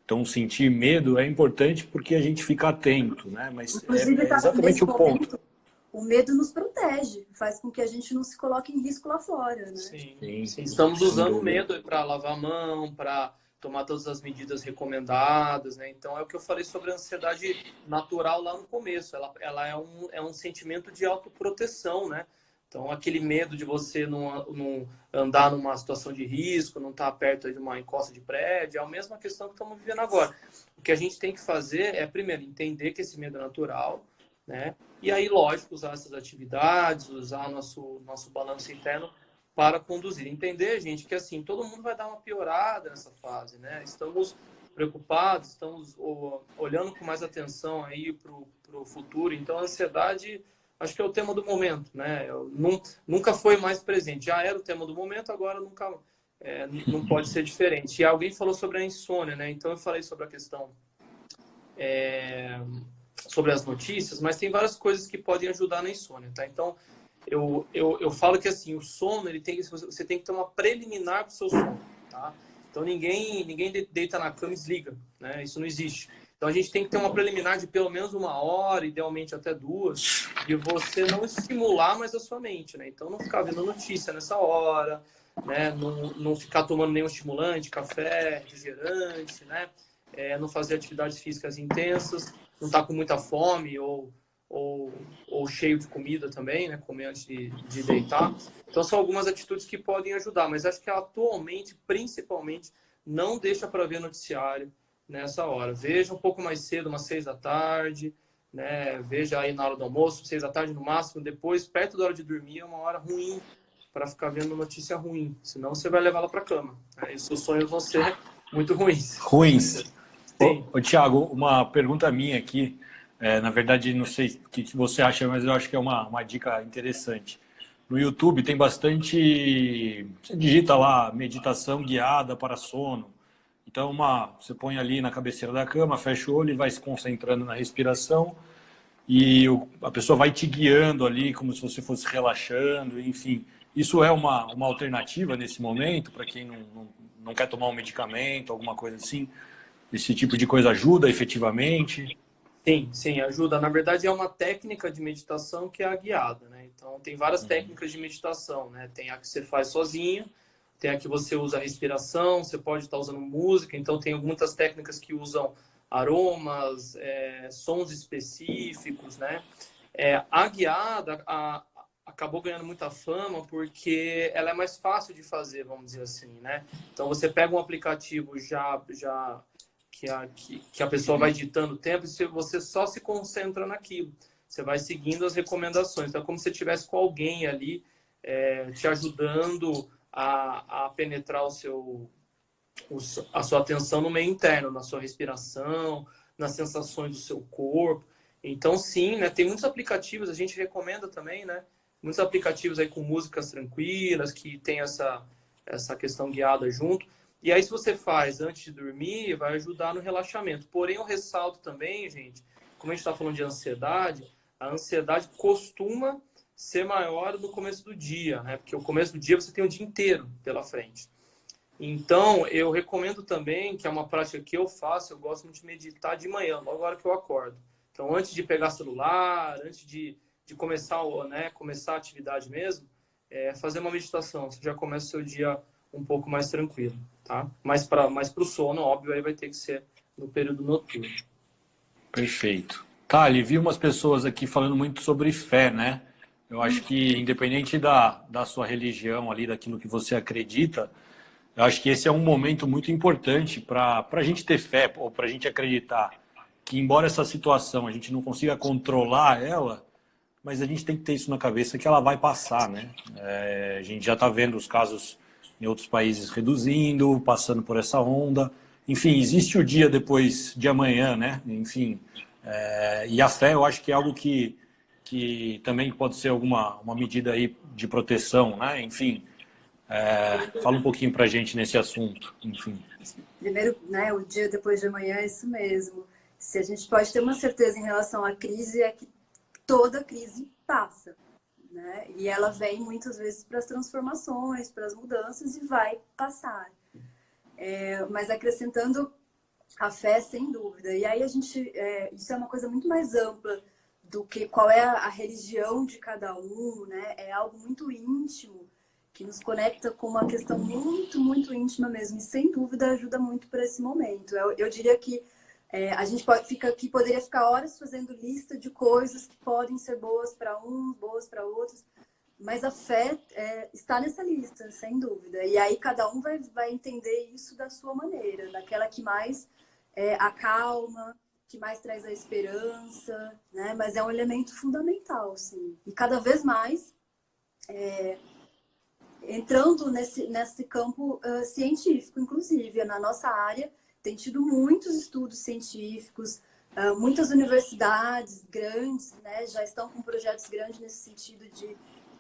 Speaker 1: Então, sentir medo é importante porque a gente fica atento, né? Mas
Speaker 3: Inclusive, tá,
Speaker 1: exatamente
Speaker 3: nesse
Speaker 1: o ponto.
Speaker 3: momento, o medo nos protege, faz com que a gente não se coloque em risco lá fora, né?
Speaker 2: Sim.
Speaker 1: Sim,
Speaker 2: Estamos
Speaker 1: sem
Speaker 2: usando o
Speaker 1: dúvida.
Speaker 2: medo para lavar a mão, para tomar todas as medidas recomendadas, né? Então é o que eu falei sobre a ansiedade natural lá no começo. Ela é um sentimento de autoproteção, né? Então aquele medo de você não andar numa situação de risco, não estar perto de uma encosta de prédio, é a mesma questão que estamos vivendo agora. O que a gente tem que fazer é, primeiro, entender que esse medo é natural, né? E aí, lógico, usar essas atividades, usar nosso balanço interno para conduzir. Entender, gente, que assim, todo mundo vai dar uma piorada nessa fase, né? Estamos preocupados, estamos olhando com mais atenção aí para o futuro. Então, a ansiedade, acho que é o tema do momento, né? Nunca foi mais presente. Já era o tema do momento, agora nunca não pode ser diferente. E alguém falou sobre a insônia, né? Então, eu falei sobre a questão sobre as notícias, mas tem várias coisas que podem ajudar na insônia, tá? Então, eu falo que assim, o sono, você tem que ter uma preliminar para o seu sono, tá? Então ninguém deita na cama e desliga, né? Isso não existe. Então a gente tem que ter uma preliminar de pelo menos 1 hora, idealmente até 2, de você não estimular mais a sua mente, né? Então não ficar vendo notícia nessa hora, né? Não ficar tomando nenhum estimulante, café, refrigerante, né? Não fazer atividades físicas intensas, não estar com muita fome ou cheio de comida também, né? Comer antes de deitar. Então, são algumas atitudes que podem ajudar, mas acho que atualmente, principalmente, não deixa para ver noticiário nessa hora. Veja um pouco mais cedo, umas 6 da tarde, né? Veja aí na hora do almoço, 6 da tarde no máximo, depois, perto da hora de dormir, é uma hora ruim para ficar vendo notícia ruim, senão você vai levá-la para a cama. E seus sonhos vão ser muito ruins.
Speaker 1: Ruins.
Speaker 2: Sim.
Speaker 1: Ô, Thiago, uma pergunta minha aqui. Na verdade, não sei o que você acha, mas eu acho que é uma dica interessante. No YouTube tem bastante... Você digita lá, meditação guiada para sono. Então, você põe ali na cabeceira da cama, fecha o olho e vai se concentrando na respiração. E a pessoa vai te guiando ali, como se você fosse relaxando, enfim. Isso é uma alternativa nesse momento, para quem não quer tomar um medicamento, alguma coisa assim? Esse tipo de coisa ajuda efetivamente?
Speaker 2: Sim, ajuda. Na verdade, é uma técnica de meditação que é a guiada, né? Então, tem várias técnicas de meditação, né? Tem a que você faz sozinho, tem a que você usa a respiração, você pode estar usando música. Então, tem muitas técnicas que usam aromas, sons específicos, né? A guiada acabou ganhando muita fama porque ela é mais fácil de fazer, vamos dizer assim, né? Então, você pega um aplicativo já que a pessoa vai ditando o tempo e você só se concentra naquilo. Você vai seguindo as recomendações. Então, é como se você estivesse com alguém ali te ajudando a penetrar a sua atenção no meio interno, na sua respiração, nas sensações do seu corpo. Então, sim, né, tem muitos aplicativos, a gente recomenda também, né? Muitos aplicativos aí com músicas tranquilas, que tem essa questão guiada junto. E aí, se você faz antes de dormir, vai ajudar no relaxamento. Porém, eu ressalto também, gente, como a gente está falando de ansiedade, a ansiedade costuma ser maior no começo do dia, né? Porque o começo do dia você tem o dia inteiro pela frente. Então, eu recomendo também, que é uma prática que eu faço, eu gosto muito de meditar de manhã, logo na hora que eu acordo. Então, antes de pegar celular, antes de começar, né, começar a atividade mesmo, fazer uma meditação. Você já começa o seu dia um pouco mais tranquilo, tá? Mas para o sono, óbvio, aí vai ter que ser no período noturno.
Speaker 1: Perfeito. Thali, vi umas pessoas aqui falando muito sobre fé, né? Eu acho que, independente da sua religião ali, daquilo que você acredita, eu acho que esse é um momento muito importante para a gente ter fé, ou para a gente acreditar que, embora essa situação a gente não consiga controlar ela, mas a gente tem que ter isso na cabeça que ela vai passar, né? A gente já está vendo os casos em outros países reduzindo, passando por essa onda. enfim, existe o dia depois de amanhã, né? Enfim, e a fé eu acho que é algo que também pode ser uma medida aí de proteção, né? Enfim, fala um pouquinho para a gente nesse assunto, enfim.
Speaker 3: Primeiro, né, o dia depois de amanhã é isso mesmo. Se a gente pode ter uma certeza em relação à crise, é que toda crise passa, né? E ela vem muitas vezes para as transformações, para as mudanças e vai passar. Mas acrescentando a fé, sem dúvida. E aí isso é uma coisa muito mais ampla do que qual é a religião de cada um, né? É algo muito íntimo que nos conecta com uma questão muito, muito íntima mesmo. E sem dúvida ajuda muito para esse momento. Eu diria que a gente poderia ficar horas fazendo lista de coisas que podem ser boas para uns, boas para outros. Mas a fé está nessa lista, sem dúvida. E aí cada um vai entender isso da sua maneira, daquela que mais acalma, que mais traz a esperança, né? Mas é um elemento fundamental, sim. E cada vez mais entrando nesse campo científico, inclusive. Na nossa área tem tido muitos estudos científicos, muitas universidades grandes, né, já estão com projetos grandes nesse sentido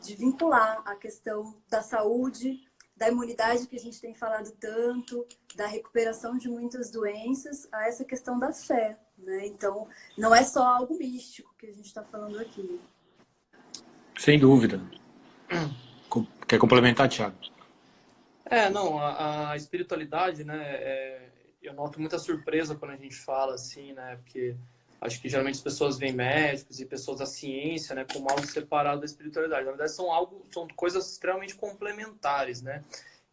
Speaker 3: de vincular a questão da saúde, da imunidade que a gente tem falado tanto, da recuperação de muitas doenças, a essa questão da fé, né? Então, não é só algo místico que a gente está falando aqui.
Speaker 1: Sem dúvida. Quer complementar, Thiago?
Speaker 2: Não, a espiritualidade, né, eu noto muita surpresa quando a gente fala assim, né, porque acho que geralmente as pessoas veem médicos e pessoas da ciência, né, como algo separado da espiritualidade. Na verdade, são coisas extremamente complementares, né?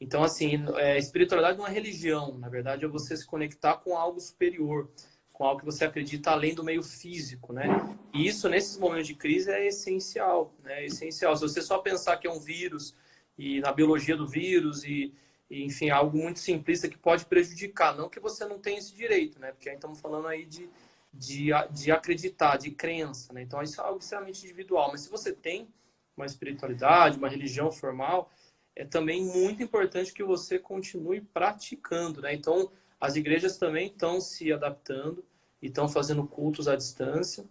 Speaker 2: Então, assim, a espiritualidade não é religião. Na verdade, é você se conectar com algo superior, com algo que você acredita além do meio físico, né? E isso, nesses momentos de crise, é essencial, né? É essencial. Se você só pensar que é um vírus e na biologia do vírus e enfim, algo muito simplista que pode prejudicar. Não que você não tenha esse direito, né? Porque aí estamos falando aí de acreditar, de crença, né? Então isso é algo extremamente individual. Mas se você tem uma espiritualidade, uma religião formal, é também muito importante que você continue praticando, né? Então as igrejas também estão se adaptando e estão fazendo cultos à distância,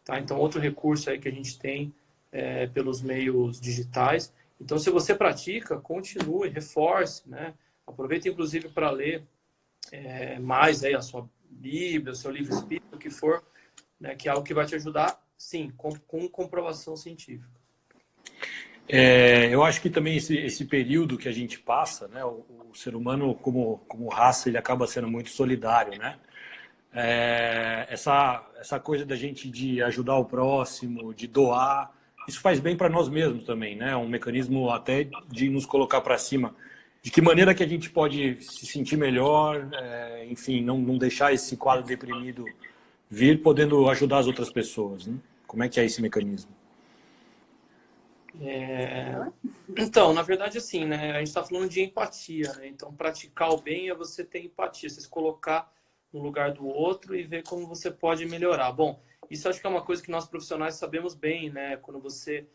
Speaker 2: tá? Então outro recurso aí que a gente tem pelos meios digitais. Então se você pratica, continue, reforce, né? Aproveita inclusive para ler mais aí a sua Bíblia, o seu livro espírita, o que for, né, que é algo que vai te ajudar, sim, com comprovação científica.
Speaker 1: Eu acho que também esse período que a gente passa, né, o ser humano como raça, ele acaba sendo muito solidário, né? Essa coisa da gente de ajudar o próximo, de doar, isso faz bem para nós mesmos também, né? Um mecanismo até de nos colocar para cima. De que maneira que a gente pode se sentir melhor, enfim, não deixar esse quadro deprimido vir, podendo ajudar as outras pessoas, né? Como é que é esse mecanismo?
Speaker 2: Então, na verdade, assim, né? A gente está falando de empatia, né? Então, praticar o bem é você ter empatia, você se colocar no lugar do outro e ver como você pode melhorar. Bom, isso acho que é uma coisa que nós profissionais sabemos bem, né? Quando você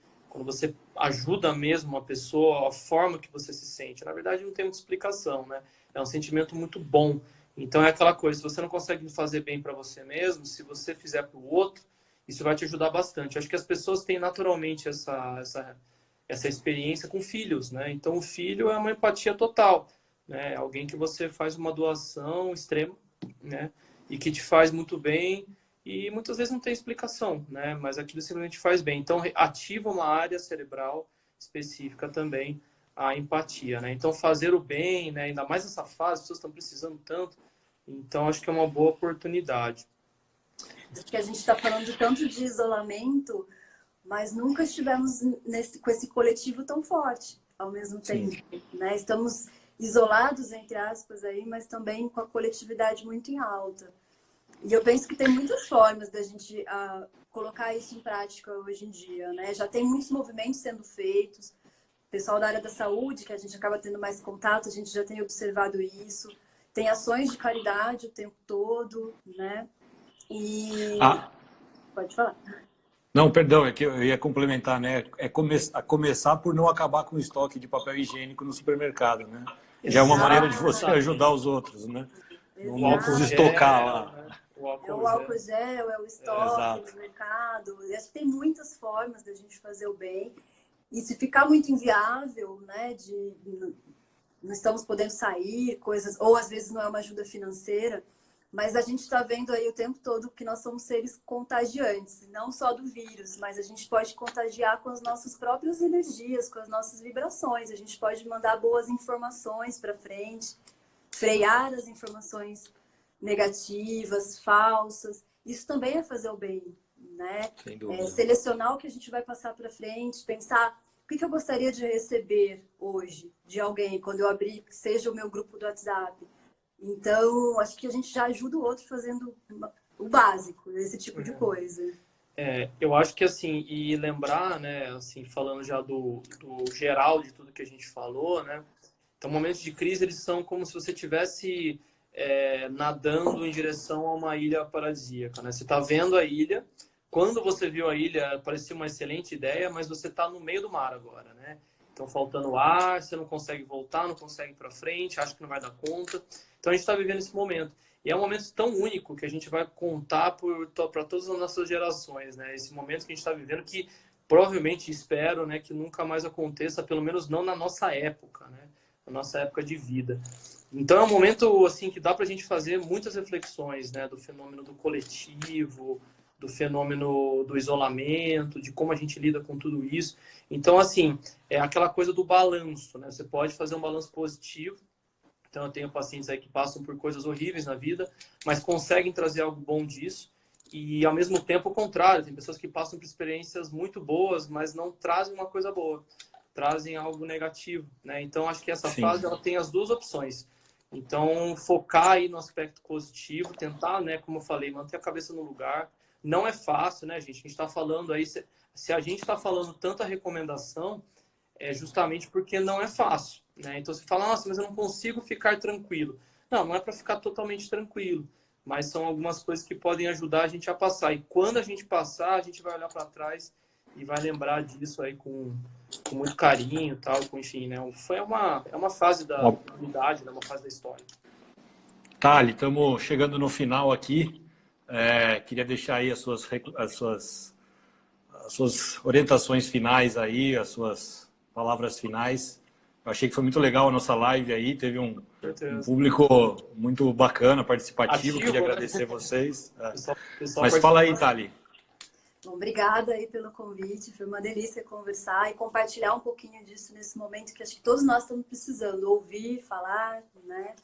Speaker 2: ajuda mesmo uma pessoa, a forma que você se sente. Na verdade, não tem muita explicação, né? É um sentimento muito bom. Então, é aquela coisa, se você não consegue fazer bem para você mesmo, se você fizer para o outro, isso vai te ajudar bastante. Acho que as pessoas têm naturalmente essa experiência com filhos, né? Então, o filho é uma empatia total, né? Alguém que você faz uma doação extrema, né? E que te faz muito bem. E muitas vezes não tem explicação, né? Mas aquilo simplesmente faz bem. Então, ativa uma área cerebral específica também, a empatia, né? Então, fazer o bem, né? Ainda mais nessa fase, as pessoas estão precisando tanto. Então, acho que é uma boa oportunidade.
Speaker 3: Acho que a gente está falando tanto de isolamento, mas nunca estivemos com esse coletivo tão forte ao mesmo tempo, né? Estamos isolados, entre aspas, aí, mas também com a coletividade muito em alta. E eu penso que tem muitas formas da gente colocar isso em prática hoje em dia, né? Já tem muitos movimentos sendo feitos. O pessoal da área da saúde, que a gente acaba tendo mais contato, a gente já tem observado isso. Tem ações de caridade o tempo todo, né? E... Pode falar.
Speaker 1: Não, perdão, é que eu ia complementar, né? Começar por não acabar com o estoque de papel higiênico no supermercado, né? Já é uma maneira de você ajudar os outros, né? Não precisa
Speaker 3: Exato.
Speaker 1: estocar lá.
Speaker 2: Né?
Speaker 3: É o álcool gel, é o estoque
Speaker 1: Exato.
Speaker 3: no mercado. E acho que tem muitas formas da gente fazer o bem. E se ficar muito inviável, né, não estamos podendo sair, coisas, ou às vezes não é uma ajuda financeira, mas a gente está vendo aí o tempo todo que nós somos seres contagiantes, não só do vírus, mas a gente pode contagiar com as nossas próprias energias, com as nossas vibrações. A gente pode mandar boas informações para frente, frear as informações negativas, falsas. Isso também é fazer o bem, né?
Speaker 1: Sem dúvida.
Speaker 3: Selecionar o que a gente vai passar para frente, pensar o que eu gostaria de receber hoje de alguém quando eu abrir, seja o meu grupo do WhatsApp. Então, acho que a gente já ajuda o outro fazendo o básico, esse tipo de coisa.
Speaker 2: Eu acho que assim, e lembrar, né, assim, falando já do geral de tudo que a gente falou, né? Então, momentos de crise, eles são como se você estivesse nadando em direção a uma ilha paradisíaca, né? Você está vendo a ilha. Quando você viu a ilha, parecia uma excelente ideia, mas você está no meio do mar agora, né? Então, faltando ar, você não consegue voltar, não consegue ir para frente, acha que não vai dar conta. Então, a gente está vivendo esse momento. E é um momento tão único que a gente vai contar para todas as nossas gerações, né? Esse momento que a gente está vivendo que provavelmente, espero, né, que nunca mais aconteça, pelo menos não na nossa época, né? Na nossa época de vida. Então, é um momento assim que dá para a gente fazer muitas reflexões, né? Do fenômeno do coletivo, do fenômeno do isolamento, de como a gente lida com tudo isso. Então, assim, é aquela coisa do balanço, né? Você pode fazer um balanço positivo. Então, eu tenho pacientes aí que passam por coisas horríveis na vida, mas conseguem trazer algo bom disso. E, ao mesmo tempo, o contrário. Tem pessoas que passam por experiências muito boas, mas não trazem uma coisa boa. Trazem algo negativo, né? Então, acho que essa fase, ela tem as duas opções. Então, focar aí no aspecto positivo, tentar, né, como eu falei, manter a cabeça no lugar. Não é fácil, né, gente? A gente está falando aí, se a gente está falando tanta recomendação, é justamente porque não é fácil, né? Então você fala, nossa, mas eu não consigo ficar tranquilo. Não, não é para ficar totalmente tranquilo, mas são algumas coisas que podem ajudar a gente a passar. E quando a gente passar, a gente vai olhar para trás e vai lembrar disso aí com muito carinho, tal, com, enfim, né? É uma fase da humanidade, né? Uma fase da história.
Speaker 1: Thali, estamos chegando no final aqui. Queria deixar aí as suas orientações finais aí, as suas palavras finais. Eu achei que foi muito legal a nossa live aí, teve um público muito bacana, participativo.
Speaker 2: Ativo,
Speaker 1: queria
Speaker 2: né?
Speaker 1: agradecer vocês.
Speaker 2: Pessoal
Speaker 1: Mas fala aí, Thali.
Speaker 3: Bom, obrigada aí pelo convite, foi uma delícia conversar e compartilhar um pouquinho disso nesse momento que acho que todos nós estamos precisando, ouvir, falar, né?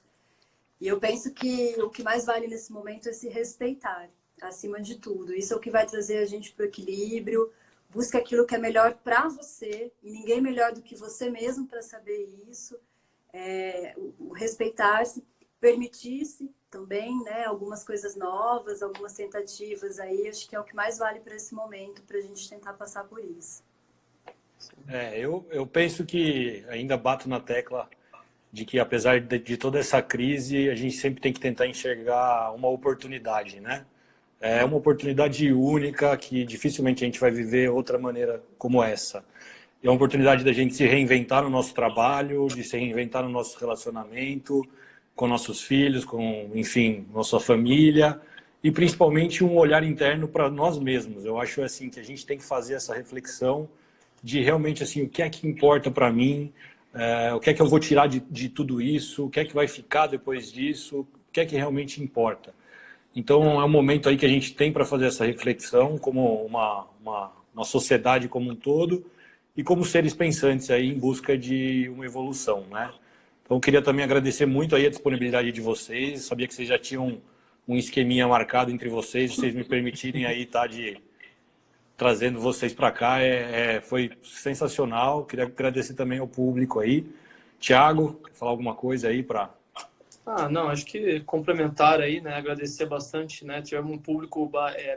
Speaker 3: E eu penso que o que mais vale nesse momento é se respeitar, acima de tudo. Isso é o que vai trazer a gente para o equilíbrio. Busca aquilo que é melhor para você, e ninguém melhor do que você mesmo para saber isso. O respeitar-se, permitir-se também, né? Algumas coisas novas, algumas tentativas aí. Acho que é o que mais vale para esse momento, para a gente tentar passar por isso.
Speaker 1: Eu penso que ainda bato na tecla de que, apesar de toda essa crise, a gente sempre tem que tentar enxergar uma oportunidade, né? É uma oportunidade única que dificilmente a gente vai viver outra maneira como essa. É uma oportunidade da gente se reinventar no nosso trabalho, de se reinventar no nosso relacionamento, com nossos filhos, com, enfim, nossa família, e principalmente um olhar interno para nós mesmos. Eu acho assim que a gente tem que fazer essa reflexão de realmente assim, o que é que importa para mim, o que é que eu vou tirar de tudo isso, o que é que vai ficar depois disso, o que é que realmente importa. Então, é um momento aí que a gente tem para fazer essa reflexão como uma sociedade como um todo e como seres pensantes aí em busca de uma evolução, né? Então, eu queria também agradecer muito aí a disponibilidade de vocês. Sabia que vocês já tinham um esqueminha marcado entre vocês me permitirem aí trazendo vocês para cá. Foi sensacional. Queria agradecer também ao público aí. Thiago, quer falar alguma coisa aí para...
Speaker 2: Não, acho que complementar aí, né, agradecer bastante, né, tivemos um público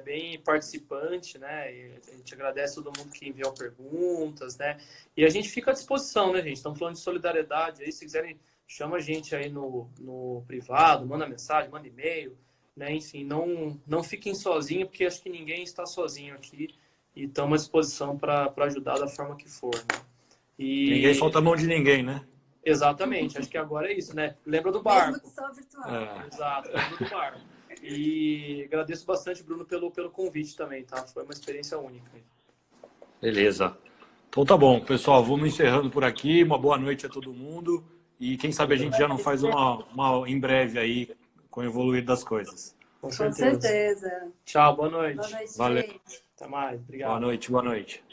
Speaker 2: bem participante, né, e a gente agradece todo mundo que enviou perguntas, né, e a gente fica à disposição, né, gente, estamos falando de solidariedade, aí se quiserem, chama a gente aí no privado, manda mensagem, manda e-mail, né, enfim, não fiquem sozinhos, porque acho que ninguém está sozinho aqui, e estamos à disposição para ajudar da forma que for, né?
Speaker 1: Ninguém solta a mão de ninguém, né?
Speaker 2: Exatamente, acho que agora é isso, né? Lembra do barco.
Speaker 3: Mesmo que só virtual.
Speaker 2: Exato, lembra do barco. E agradeço bastante, Bruno, pelo convite também, tá? Foi uma experiência única.
Speaker 1: Beleza. Então tá bom, pessoal, vamos encerrando por aqui. Uma boa noite a todo mundo. E quem sabe a gente já não faz uma em breve aí, com o evoluir das coisas.
Speaker 2: Com
Speaker 3: Com
Speaker 2: certeza.
Speaker 3: certeza.
Speaker 2: Tchau, boa noite.
Speaker 3: Boa noite,
Speaker 1: Valeu.
Speaker 3: gente.
Speaker 2: Até mais, obrigado.
Speaker 1: Boa noite, boa noite.